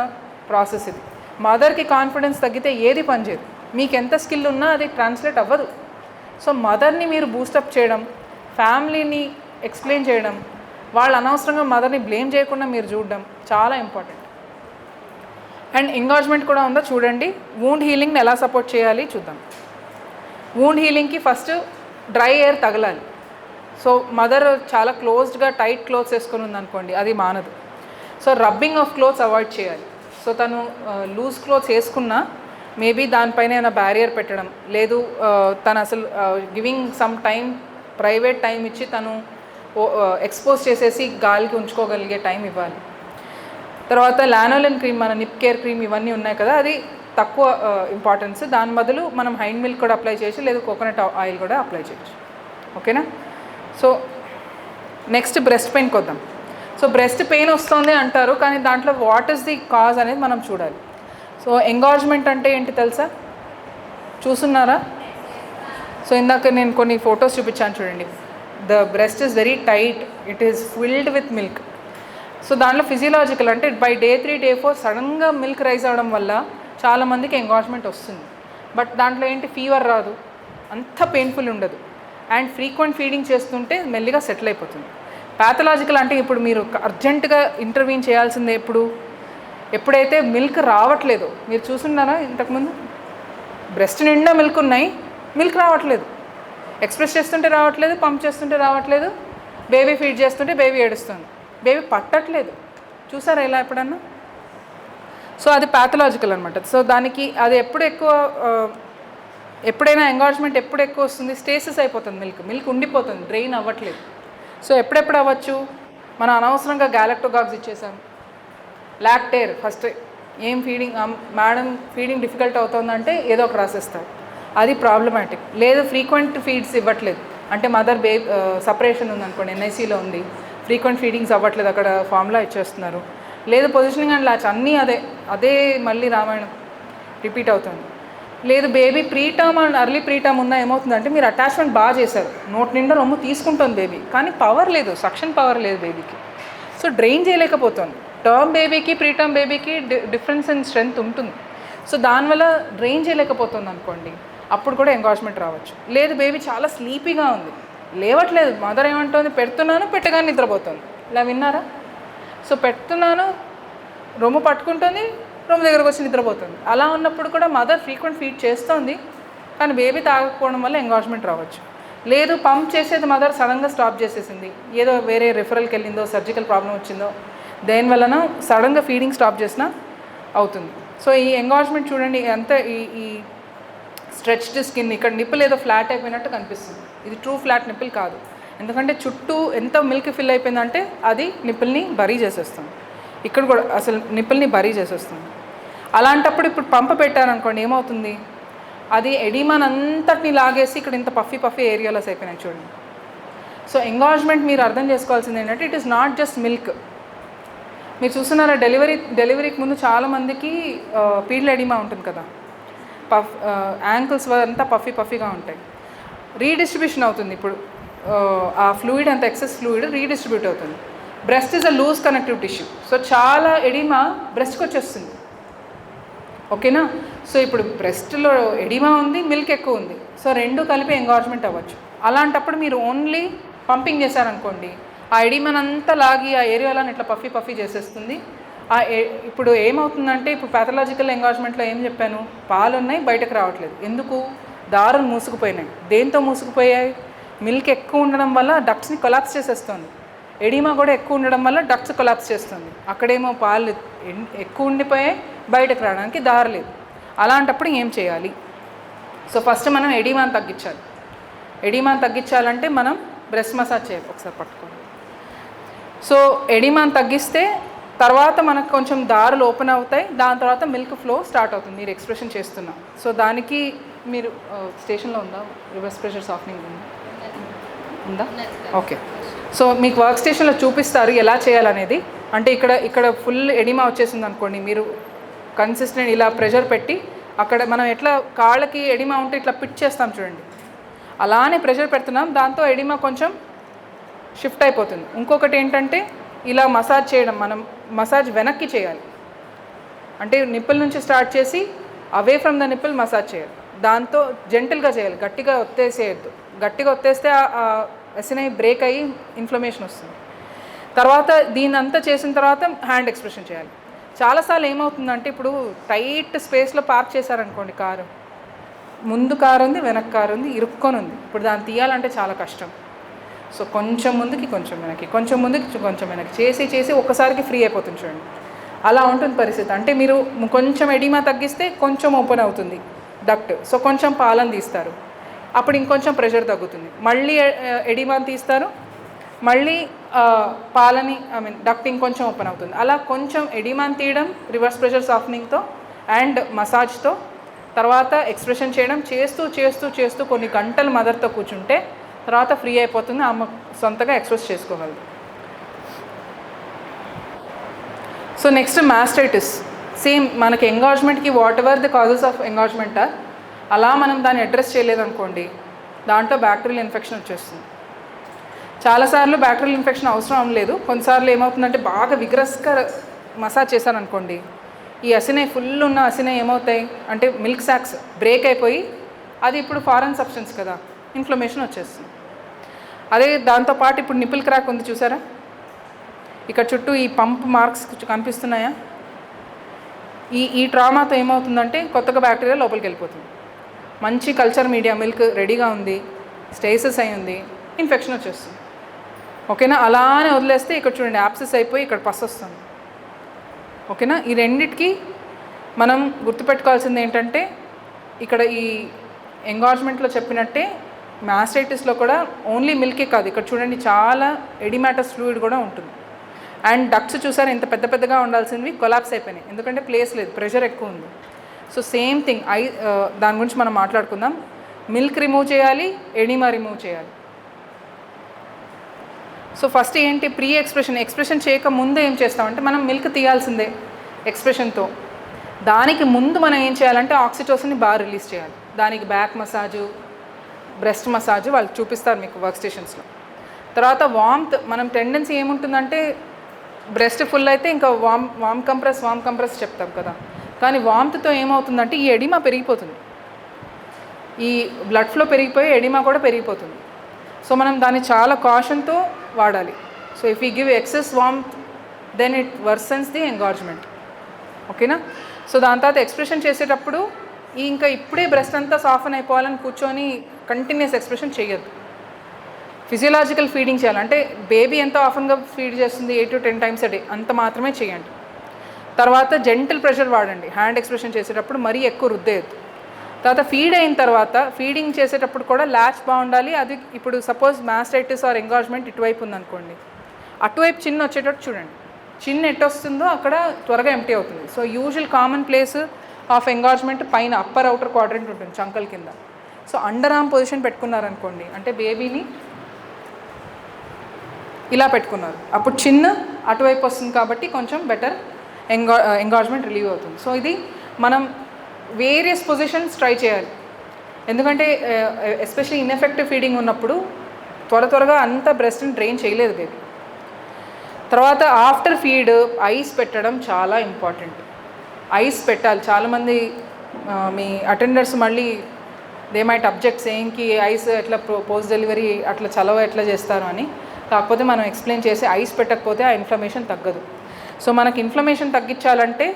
ప్రాసెస్ ఇది. మదర్కి కాన్ఫిడెన్స్ తగ్గితే ఏది పనిచేయదు, మీకు ఎంత స్కిల్ ఉన్నా అది ట్రాన్స్లేట్ అవ్వదు. సో మదర్ని మీరు బూస్టప్ చేయడం, ఫ్యామిలీని ఎక్స్ప్లెయిన్ చేయడం, వాళ్ళు అనవసరంగా మదర్ని బ్లేమ్ చేయకుండా మీరు చూడడం చాలా ఇంపార్టెంట్. అండ్ ఎంగాజ్మెంట్ కూడా ఉందో చూడండి. వూండ్ హీలింగ్ని ఎలా సపోర్ట్ చేయాలి చూద్దాం. వూండ్ హీలింగ్కి ఫస్ట్ డ్రై ఎయిర్ తగలాలి. సో మదర్ చాలా క్లోజ్డ్గా టైట్ క్లోత్స్ వేసుకొని ఉందనుకోండి, అది మానదు. So rubbing of clothes avoid చేయాలి. సో తను లూజ్ క్లోత్స్ వేసుకున్నా మేబీ దానిపైన ఏమైనా బ్యారియర్ పెట్టడం, లేదు తను అసలు giving some time, private time ఇచ్చి తను ఎక్స్పోజ్ చేసేసి గాలికి ఉంచుకోగలిగే టైం ఇవ్వాలి. తర్వాత లానోలిన్ క్రీమ్, మన నిప్ కేర్ క్రీమ్ ఇవన్నీ ఉన్నాయి కదా, అది తక్కువ ఇంపార్టెన్స్. దాని బదులు మనం హైండ్ మిల్క్ కూడా అప్లై చేయొచ్చు, లేదు కోకోనట్ ఆయిల్ కూడా అప్లై చేయొచ్చు. ఓకేనా. సో నెక్స్ట్ బ్రెస్ట్ పెయిన్కి వద్దాం. సో బ్రెస్ట్ పెయిన్ వస్తుంది అంటారు, కానీ దాంట్లో వాట్ ఈస్ ది కాజ్ అనేది మనం చూడాలి. సో ఎంగాజ్మెంట్ అంటే ఏంటి తెలుసా, చూస్తున్నారా? సో ఇందాక నేను కొన్ని ఫొటోస్ చూపించాను చూడండి. The breast is very tight, it is filled with milk. So దాంట్లో ఫిజియలాజికల్ అంటే బై డే 3 డే 4 సడన్గా మిల్క్ రైజ్ అవ్వడం వల్ల చాలామందికి ఎంగాజ్మెంట్ వస్తుంది. బట్ దాంట్లో ఏంటి, ఫీవర్ రాదు, అంత పెయిన్ఫుల్ ఉండదు, అండ్ ఫ్రీక్వెంట్ ఫీడింగ్ చేస్తుంటే మెల్లిగా సెటిల్ అయిపోతుంది. ప్యాథలాజికల్ అంటే ఇప్పుడు మీరు అర్జెంటుగా ఇంటర్వ్యూన్ చేయాల్సిందే ఎప్పుడైతే మిల్క్ రావట్లేదు. మీరు చూస్తున్నారా ఇంతకుముందు బ్రెస్ట్ నిండా మిల్క్ ఉన్నాయి, మిల్క్ రావట్లేదు, ఎక్స్ప్రెస్ చేస్తుంటే రావట్లేదు, పంప్ చేస్తుంటే రావట్లేదు, బేబీ ఫీడ్ చేస్తుంటే బేబీ ఏడుస్తుంది, బేబీ పట్టట్లేదు. చూసారా ఇలా ఎప్పుడన్నా? సో అది ప్యాథలాజికల్ అనమాట. సో దానికి అది ఎప్పుడైనా ఎంగాజ్మెంట్ ఎప్పుడు ఎక్కువ వస్తుంది, స్టేసిస్ అయిపోతుంది, మిల్క్ ఉండిపోతుంది, డ్రైన్ అవ్వట్లేదు. సో ఎప్పుడెప్పుడు అవ్వచ్చు, మనం అనవసరంగా గ్యాలక్టోగాగ్స్ ఇచ్చేసాం, లాక్టేర్ ఫస్ట్ ఏం ఫీడింగ్ మేడం ఫీడింగ్ డిఫికల్ట్ అవుతుందంటే ఏదో ఒక రాసేస్తారు, అది ప్రాబ్లమాటిక్. లేదు ఫ్రీక్వెంట్ ఫీడ్స్ ఇవ్వట్లేదు అంటే మదర్ సపరేషన్ ఉందనుకోండి, ఎన్ఐసీలో ఉంది, ఫ్రీక్వెంట్ ఫీడింగ్స్ అవ్వట్లేదు, అక్కడ ఫార్ములా ఇచ్చేస్తున్నారు. లేదు పొజిషనింగ్ అండ్ లాచ్ అన్నీ అదే మళ్ళీ రామాయణం రిపీట్ అవుతుంది. లేదు baby preterm and early preterm ఉన్నా ఏమవుతుందంటే మీరు అటాచ్మెంట్ బాగా చేశారు, నోటి నిండా రొమ్ము తీసుకుంటుంది బేబీ, కానీ పవర్ లేదు, సక్షన్ పవర్ లేదు బేబీకి, సో డ్రైన్ చేయలేకపోతుంది. టర్మ్ బేబీకి ప్రీటర్మ్ బేబీకి డిఫరెన్స్ ఇన్ స్ట్రెంత్ ఉంటుంది. సో దానివల్ల డ్రైన్ చేయలేకపోతుంది అనుకోండి, అప్పుడు కూడా ఎంగాజ్మెంట్ రావచ్చు. లేదు బేబీ చాలా స్లీపీగా ఉంది, లేవట్లేదు, మదర్ ఏమంటుంది, పెడుతున్నాను పెట్టగానే నిద్రపోతుంది, ఇలా విన్నారా? సో పెడుతున్నాను, రొమ్ము పట్టుకుంటుంది, రొమ్ము దగ్గరకు వచ్చి నిద్రపోతుంది. అలా ఉన్నప్పుడు కూడా మదర్ ఫ్రీక్వెంట్ ఫీడ్ చేస్తుంది, కానీ బేబీ తాగకపోవడం వల్ల ఎంగాజ్మెంట్ రావచ్చు. లేదు పంప్ చేసేది మదర్ సడన్గా స్టాప్ చేసేసింది, ఏదో వేరే రిఫరల్కి వెళ్ళిందో, సర్జికల్ ప్రాబ్లం వచ్చిందో, దేనివలన సడన్గా ఫీడింగ్ స్టాప్ చేసినా అవుతుంది. సో ఈ ఎంగాజ్మెంట్ చూడండి, అంత ఈ స్ట్రెచ్డ్ స్కిన్, ఇక్కడ నిప్పుల్ ఏదో ఫ్లాట్ అయిపోయినట్టు కనిపిస్తుంది, ఇది ట్రూ ఫ్లాట్ నిప్పుల్ కాదు, ఎందుకంటే చుట్టూ ఎంత మిల్క్ ఫిల్ అయిపోయిందంటే అది నిప్పుల్ని బరీ చేసేస్తుంది. ఇక్కడ కూడా అసలు నిప్పుల్ని బరీ చేసేస్తుంది. అలాంటప్పుడు ఇప్పుడు పంప పెట్టారనుకోండి ఏమవుతుంది, అది ఎడిమాన్ అంతటిని లాగేసి ఇక్కడ ఇంత పఫీ పఫీ ఏరియాలోస్ అయిపోయినాయి చూడండి. సో ఎంగార్జ్మెంట్ మీరు అర్థం చేసుకోవాల్సింది ఏంటంటే it is not just milk. మీరు చూస్తున్నారా డెలివరీకి ముందు చాలామందికి పీడ్ల ఎడిమా ఉంటుంది కదా, యాంకిల్స్ అంతా పఫీగా ఉంటాయి. రీడిస్ట్రిబ్యూషన్ అవుతుంది ఇప్పుడు ఆ ఫ్లూయిడ్ అంత ఎక్సెస్ ఫ్లూయిడ్ రీడిస్ట్రిబ్యూట్ అవుతుంది. Breast is a loose connective tissue. So చాలా ఎడిమా బ్రెస్ట్కి వచ్చేస్తుంది. ఓకేనా. సో ఇప్పుడు బ్రెస్ట్లో ఎడిమా ఉంది, మిల్క్ ఎక్కువ ఉంది, సో రెండు కలిపి ఎంగార్జ్మెంట్ అవ్వచ్చు. అలాంటప్పుడు మీరు ఓన్లీ పంపింగ్ చేశారనుకోండి, ఆ ఎడిమాన్ అంతా లాగి ఆ ఏరియాలో ఇట్లా పఫీ చేసేస్తుంది. ఇప్పుడు ఏమవుతుందంటే ఇప్పుడు ప్యాథలాజికల్ ఎంగార్జ్మెంట్లో ఏం చెప్పాను, పాలు ఉన్నాయి బయటకు రావట్లేదు. ఎందుకు? దారులు మూసుకుపోయినాయి. దేంతో మూసుకుపోయాయి? మిల్క్ ఎక్కువ ఉండడం వల్ల డక్ట్స్ని కొలాప్స్ చేసేస్తుంది. ఎడిమా కూడా ఎక్కువ ఉండడం వల్ల డక్ట్స్ కొలాప్స్ చేస్తుంది. అక్కడేమో పాలు ఎక్కువ ఉండిపోయాయి, బయటకు రావడానికి దారి లేదు. అలాంటప్పుడు ఏం చేయాలి? సో ఫస్ట్ మనం ఎడిమాని తగ్గించాలి. ఎడిమాని తగ్గించాలంటే మనం బ్రెస్ట్ మసాజ్ చేయాలి. ఒకసారి పట్టుకోండి. సో ఎడిమాని తగ్గిస్తే తర్వాత మనకు కొంచెం దారులు ఓపెన్ అవుతాయి. దాని తర్వాత మిల్క్ ఫ్లో స్టార్ట్ అవుతుంది. మీరు ఎక్స్ప్రెషన్ చేస్తున్నాం. సో దానికి మీరు స్టేషన్లో ఉందా రివర్స్ ప్రెషర్ సాఫ్ట్నింగ్ ఉందా? ఓకే. సో మీకు వర్క్ స్టేషన్లో చూపిస్తారు ఎలా చేయాలనేది. అంటే ఇక్కడ ఫుల్ ఎడిమా వచ్చేసింది అనుకోండి, మీరు కన్సిస్టెంట్ ఇలా ప్రెషర్ పెట్టి అక్కడ మనం ఎట్లా కాళ్ళకి ఎడిమా ఉంటే ఇట్లా పిట్ చేస్తాం చూడండి, అలానే ప్రెషర్ పెడుతున్నాం. దాంతో ఎడిమా కొంచెం షిఫ్ట్ అయిపోతుంది. ఇంకొకటి ఏంటంటే ఇలా మసాజ్ చేయడం, మనం మసాజ్ వెనక్కి చేయాలి. అంటే నిప్పుల నుంచి స్టార్ట్ చేసి away from the nipple massage చేయాలి. దాంతో జెంటిల్గా చేయాలి, గట్టిగా ఒత్తేసేయద్దు. గట్టిగా ఒత్తేస్తే ఎసినై బ్రేక్ అయ్యి ఇన్ఫ్లమేషన్ వస్తుంది. తర్వాత దీన్ని అంతా చేసిన తర్వాత హ్యాండ్ ఎక్స్ప్రెషన్ చేయాలి. చాలాసార్లు ఏమవుతుందంటే ఇప్పుడు టైట్ స్పేస్లో పార్క్ చేశారనుకోండి, కారు ముందు కారు ఉంది, వెనక్కి కారు ఉంది, ఇరుక్కొని ఉంది. ఇప్పుడు దాన్ని తీయాలంటే చాలా కష్టం. సో కొంచెం ముందుకి కొంచెం వెనక్కి, కొంచెం ముందుకి కొంచెం వెనక్కి చేసి ఒక్కసారికి ఫ్రీ అయిపోతుంది చూడండి. అలా ఉంటుంది పరిస్థితి. అంటే మీరు కొంచెం ఎడిమా తగ్గిస్తే కొంచెం ఓపెన్ అవుతుంది డక్ట్. సో కొంచెం పాలను తీస్తారు, అప్పుడు ఇంకొంచెం ప్రెషర్ తగ్గుతుంది. మళ్ళీ ఎడిమాని తీస్తారు, మళ్ళీ పాలని డక్ట్ ఇంకొంచెం ఓపెన్ అవుతుంది. అలా కొంచెం ఎడిమాని తీయడం రివర్స్ ప్రెషర్ సాఫ్ట్నింగ్తో అండ్ మసాజ్తో, తర్వాత ఎక్స్ప్రెషన్ చేయడం చేస్తూ కొన్ని గంటలు మదర్తో కూర్చుంటే తర్వాత ఫ్రీ అయిపోతుంది. అమ్మ సొంతగా ఎక్స్ప్రెస్ చేసుకోగలదు. So next mastitis. సేమ్ మనకి ఎంగార్జ్మెంట్కి whatever the causes of engorgement అలా మనం దాన్ని అడ్రస్ చేయలేదనుకోండి, దాంట్లో బ్యాక్టీరియల్ ఇన్ఫెక్షన్ వచ్చేస్తుంది. చాలాసార్లు బ్యాక్టీరియల్ ఇన్ఫెక్షన్ అవసరం లేదు. కొన్నిసార్లు ఏమవుతుందంటే బాగా విగ్రస్గా మసాజ్ చేశారనుకోండి, ఈ అసినై ఫుల్ ఉన్న అసినై ఏమవుతాయి అంటే మిల్క్ సాక్స్ బ్రేక్ అయిపోయి అది ఇప్పుడు ఫారెన్ సబ్స్టెన్స్ కదా, ఇన్ఫ్లమేషన్ వచ్చేస్తుంది. అదే దాంతోపాటు ఇప్పుడు నిపుల్ క్రాక్ ఉంది చూసారా, ఇక్కడ చుట్టూ ఈ పంప్ మార్క్స్ కనిపిస్తున్నాయా? ఈ ట్రామాతో ఏమవుతుందంటే కొత్తగా బ్యాక్టీరియా లోపలికి వెళ్ళిపోతుంది. మంచి కల్చర్ మీడియా మిల్క్ రెడీగా ఉంది, స్టేసెస్ అయి ఉంది, ఇన్ఫెక్షన్ వచ్చేస్తుంది. ఓకేనా. అలానే వదిలేస్తే ఇక్కడ చూడండి యాప్సెస్ అయిపోయి ఇక్కడ పస్ వస్తుంది. ఓకేనా. ఈ రెండిటికి మనం గుర్తుపెట్టుకోవాల్సింది ఏంటంటే ఇక్కడ ఈ ఎంగార్జ్మెంట్లో చెప్పినట్టే మాస్టైటిస్లో కూడా ఓన్లీ మిల్కే కాదు, ఇక్కడ చూడండి చాలా ఎడిమాటస్ ఫ్లూయిడ్ కూడా ఉంటుంది. అండ్ డక్ట్స్ చూసారు ఎంత పెద్దగా ఉండాల్సినవి కొలాప్స్ అయిపోయినాయి, ఎందుకంటే ప్లేస్ లేదు, ప్రెషర్ ఎక్కువ ఉంది. సో సేమ్ థింగ్ దాని గురించి మనం మాట్లాడుకుందాం. మిల్క్ రిమూవ్ చేయాలి, ఎడిమా రిమూవ్ చేయాలి. సో ఫస్ట్ ఏంటి, ప్రీ ఎక్స్ప్రెషన్ చేయక ముందు ఏం చేస్తామంటే మనం మిల్క్ తీయాల్సిందే ఎక్స్ప్రెషన్తో. దానికి ముందు మనం ఏం చేయాలంటే ఆక్సిటోసిన్ని బాగా రిలీజ్ చేయాలి. దానికి బ్యాక్ మసాజు, బ్రెస్ట్ మసాజ్ వాళ్ళు చూపిస్తారు మీకు వర్క్ స్టేషన్స్లో. తర్వాత వామ్త్, మనం టెండెన్సీ ఏముంటుందంటే బ్రెస్ట్ ఫుల్ అయితే ఇంకా వామ్ కంప్రెస్ చెప్తాం కదా, కానీ వామ్త్తో ఏమవుతుందంటే ఈ ఎడిమా పెరిగిపోతుంది, ఈ బ్లడ్ ఫ్లో పెరిగిపోయి ఎడిమా కూడా పెరిగిపోతుంది. సో మనం దాన్ని చాలా కాషన్తో వాడాలి. So if you give excess warmth then it worsens the engorgement. ఓకేనా. సో దాని తర్వాత ఎక్స్ప్రెషన్ చేసేటప్పుడు ఇంకా ఇప్పుడే బ్రెస్ట్ అంతా సాఫ్ట్ అయిపోవాలని కూర్చొని కంటిన్యూస్ ఎక్స్ప్రెషన్ చేయొద్దు. ఫిజియలాజికల్ ఫీడింగ్ చేయాలి. అంటే బేబీ ఎంత ఆఫన్గా ఫీడ్ చేస్తుంది 8 to 10 times a day అంత మాత్రమే చేయండి. తర్వాత జెంటిల్ ప్రెషర్ వాడండి హ్యాండ్ ఎక్స్ప్రెషన్ చేసేటప్పుడు, మరీ ఎక్కువ రుద్దేయద్దు. తర్వాత ఫీడ్ అయిన తర్వాత ఫీడింగ్ చేసేటప్పుడు కూడా ల్యాచ్ బాగుండాలి. అది ఇప్పుడు సపోజ్ మాస్టైటిస్ ఆర్ ఎంగార్జ్మెంట్ ఇటువైపు ఉందనుకోండి, అటువైపు చిన్న వచ్చేటట్టు చూడండి. చిన్న ఎట్ వస్తుందో అక్కడ త్వరగా ఎంప్టీ అవుతుంది. So usual common place of engorgement పైన అప్పర్ అవుటర్ క్వాడ్రంట్ ఉంటుంది చంకల కింద. సో అండర్ ఆర్మ్ పొజిషన్ పెట్టుకున్నారనుకోండి, అంటే బేబీని ఇలా పెట్టుకున్నారు, అప్పుడు చిన్న అటువైపు వస్తుంది కాబట్టి కొంచెం బెటర్ ఎంగార్జ్మెంట్ రిలీవ్ అవుతుంది. సో ఇది మనం వేరియస్ పొజిషన్స్ ట్రై చేయాలి. ఎందుకంటే ఎస్పెషల్లీ ఇన్ఎఫెక్టివ్ ఫీడింగ్ ఉన్నప్పుడు త్వరగా అంత బ్రెస్ట్ని డ్రైన్ చేయలేదు బేబీ. తర్వాత ఆఫ్టర్ ఫీడ్ ఐస్ పెట్టడం చాలా ఇంపార్టెంట్. ఐస్ పెట్టాలి. చాలామంది మీ అటెండర్స్ మళ్ళీ దే మైట్ అబ్జెక్ట్ సేయింగ్కి ఐస్ ఎట్లా పోస్ట్ డెలివరీ అట్లా చలవ ఎట్లా చేస్తారు అని. కాకపోతే మనం ఎక్స్ప్లెయిన్ చేసి ఐస్ పెట్టకపోతే ఆ ఇన్ఫ్లమేషన్ తగ్గదు. సో మనకి ఇన్ఫ్లమేషన్ తగ్గించాలంటే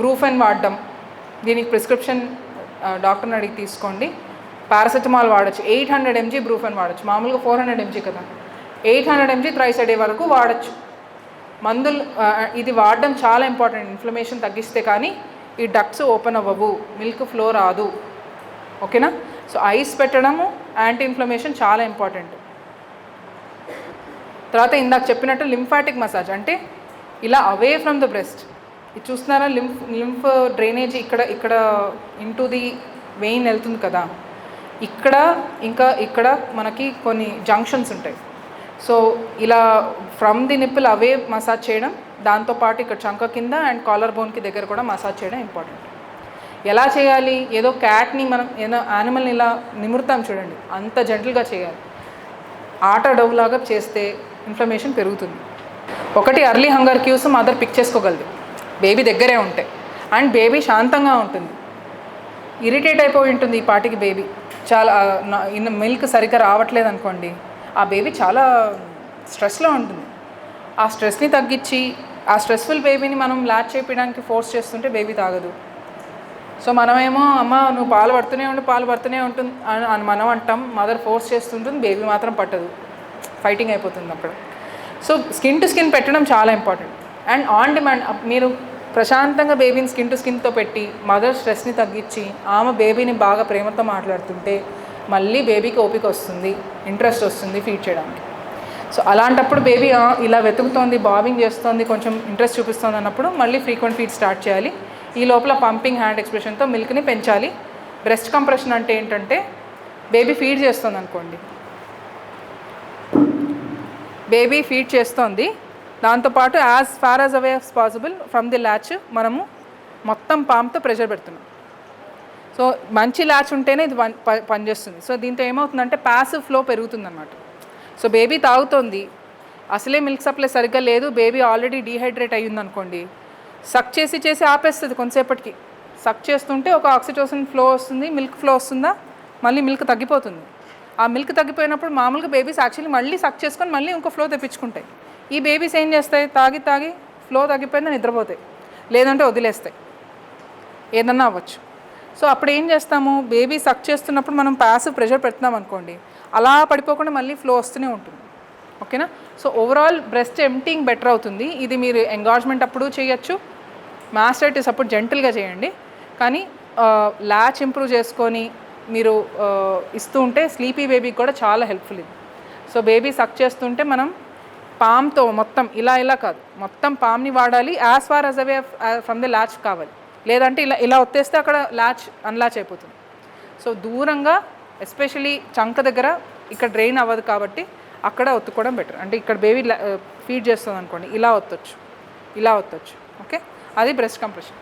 బ్రూఫెన్ వాడడం. దీనికి ప్రిస్క్రిప్షన్ డాక్టర్ని అడిగి తీసుకోండి. పారాసెటమాల్ వాడచ్చు, 800 mg బ్రూఫెన్ వాడచ్చు. మామూలుగా 400 mg కదా, 800 mg థ్రైస్ a డే వరకు వాడచ్చు. మందులు ఇది వాడడం చాలా ఇంపార్టెంట్. ఇన్ఫ్లమేషన్ తగ్గిస్తే కానీ ఈ డక్ట్స్ ఓపెన్ అవ్వవు, మిల్క్ ఫ్లో రాదు. ఓకేనా? సో ఐస్ పెట్టడము యాంటీ ఇన్ఫ్లమేషన్ చాలా ఇంపార్టెంట్. తర్వాత ఇందాక చెప్పినట్టు లింఫాటిక్ మసాజ్, అంటే ఇలా అవే ఫ్రమ్ ద బ్రెస్ట్. ఇది చూస్తున్నారా, లింఫ్ డ్రైనేజ్ ఇక్కడ ఇంటూ ది వెయిన్ వెళ్తుంది కదా, ఇక్కడ మనకి కొన్ని జంక్షన్స్ ఉంటాయి. సో ఇలా from the nipple away massage చేయడం, దాంతోపాటు ఇక్కడ చంక కింద అండ్ కాలర్ బోన్కి దగ్గర కూడా మసాజ్ చేయడం ఇంపార్టెంట్. ఎలా చేయాలి? ఏదో క్యాట్ని మనం ఏదో యానిమల్ని ఇలా నిమురుతాం చూడండి, అంత జెంటల్గా చేయాలి. ఆట డౌలాగా చేస్తే ఇన్ఫ్లమేషన్ పెరుగుతుంది. ఒకటి early hunger cues mother pick చేసుకోగలదు, బేబీ దగ్గరే ఉంటాయి. అండ్ బేబీ శాంతంగా ఉంటుంది, ఇరిటేట్ అయిపోయి ఉంటుంది ఈ పాటికి బేబీ. చాలా మిల్క్ సరిగ్గా రావట్లేదు అనుకోండి, ఆ బేబీ చాలా స్ట్రెస్లో ఉంటుంది. ఆ స్ట్రెస్ని తగ్గించి ఆ స్ట్రెస్ఫుల్ బేబీని మనం ల్యాచ్ చేయడానికి ఫోర్స్ చేస్తుంటే బేబీ తాగదు. సో మనమేమో అమ్మ నువ్వు పాలు పడుతూనే ఉంటుంది అని మనం అంటాం, మదర్ ఫోర్స్ చేస్తుంటుంది, బేబీ మాత్రం పట్టదు, ఫైటింగ్ అయిపోతుంది అక్కడ. సో స్కిన్ టు స్కిన్ పెట్టడం చాలా ఇంపార్టెంట్. అండ్ ఆన్ డిమాండ్ మీరు ప్రశాంతంగా బేబీని స్కిన్ టు స్కిన్తో పెట్టి మదర్ స్ట్రెస్ని తగ్గించి ఆమె బేబీని బాగా ప్రేమతో మాట్లాడుతుంటే మళ్ళీ బేబీకి ఓపిక వస్తుంది, ఇంట్రెస్ట్ వస్తుంది ఫీడ్ చేయడానికి. సో అలాంటప్పుడు బేబీ ఇలా వెతుకుతోంది, బాబింగ్ చేస్తోంది, కొంచెం ఇంట్రెస్ట్ చూపిస్తుంది అన్నప్పుడు మళ్ళీ ఫ్రీక్వెంట్ ఫీడ్ స్టార్ట్ చేయాలి. ఈ లోపల పంపింగ్ హ్యాండ్ ఎక్స్ప్రెషన్తో మిల్క్ని పెంచాలి. బ్రెస్ట్ కంప్రెషన్ అంటే ఏంటంటే, బేబీ ఫీడ్ చేస్తుంది అనుకోండి, బేబీ ఫీడ్ చేస్తోంది, దాంతోపాటు as far as away as possible from the latch మనము మొత్తం పామ్తో ప్రెషర్ పెడుతున్నాం. సో మంచి ల్యాచ్ ఉంటేనే ఇది పనిచేస్తుంది. సో దీంతో ఏమవుతుందంటే ప్యాసివ్ ఫ్లో పెరుగుతుందన్నమాట. సో బేబీ తాగుతోంది, అసలే మిల్క్ సప్లై సరిగ్గా లేదు, బేబీ ఆల్రెడీ డీహైడ్రేట్ అయ్యిందనుకోండి, సక్ చేసి ఆపేస్తుంది. కొంతసేపటికి సక్ చేస్తుంటే ఒక ఆక్సిటోసిన్ ఫ్లో వస్తుంది, మిల్క్ ఫ్లో వస్తుందా, మళ్ళీ మిల్క్ తగ్గిపోతుంది. ఆ మిల్క్ తగ్గిపోయినప్పుడు మామూలుగా బేబీస్ యాక్చువల్లీ మళ్ళీ సక్ చేసుకొని మళ్ళీ ఇంకో ఫ్లో తెప్పించుకుంటాయి. ఈ బేబీస్ ఏం చేస్తాయి, తాగి ఫ్లో తగ్గిపోయిందా నిద్రపోతాయి, లేదంటే వదిలేస్తాయి, ఏదన్నా అవ్వచ్చు. సో అప్పుడు ఏం చేస్తాము, బేబీ సక్ చేస్తున్నప్పుడు మనం ప్యాసివ్ ప్రెషర్ పెడుతున్నాం అనుకోండి, అలా పడిపోకుండా మళ్ళీ ఫ్లో వస్తూనే ఉంటుంది. ఓకేనా? సో ఓవరాల్ బ్రెస్ట్ ఎంప్టింగ్ బెటర్ అవుతుంది. ఇది మీరు ఎంగార్జ్మెంట్ అప్పుడు చేయొచ్చు, మాస్టైటిస్ అప్పుడు జెంటల్గా చేయండి. కానీ ల్యాచ్ ఇంప్రూవ్ చేసుకొని మీరు ఇస్తూ ఉంటే స్లీపీ బేబీకి కూడా చాలా హెల్ప్ఫుల్ ఇది. సో బేబీ సక్ చేస్తుంటే మనం పామ్తో మొత్తం ఇలా కాదు, మొత్తం పామ్ని వాడాలి. As far as away from the latch కావాలి, లేదంటే ఇలా ఒత్తేస్తే అక్కడ ల్యాచ్ అన్లాచ్ అయిపోతుంది. సో దూరంగా ఎస్పెషలీ చంక దగ్గర ఇక్కడ డ్రైన్ అవ్వదు కాబట్టి అక్కడ ఒత్తుకోవడం బెటర్. అంటే ఇక్కడ బేబీ ఫీడ్ చేస్తుంది అనుకోండి, ఇలా ఒత్తొచ్చు. ఓకే, అది బ్రెస్ట్ కంప్రెషన్.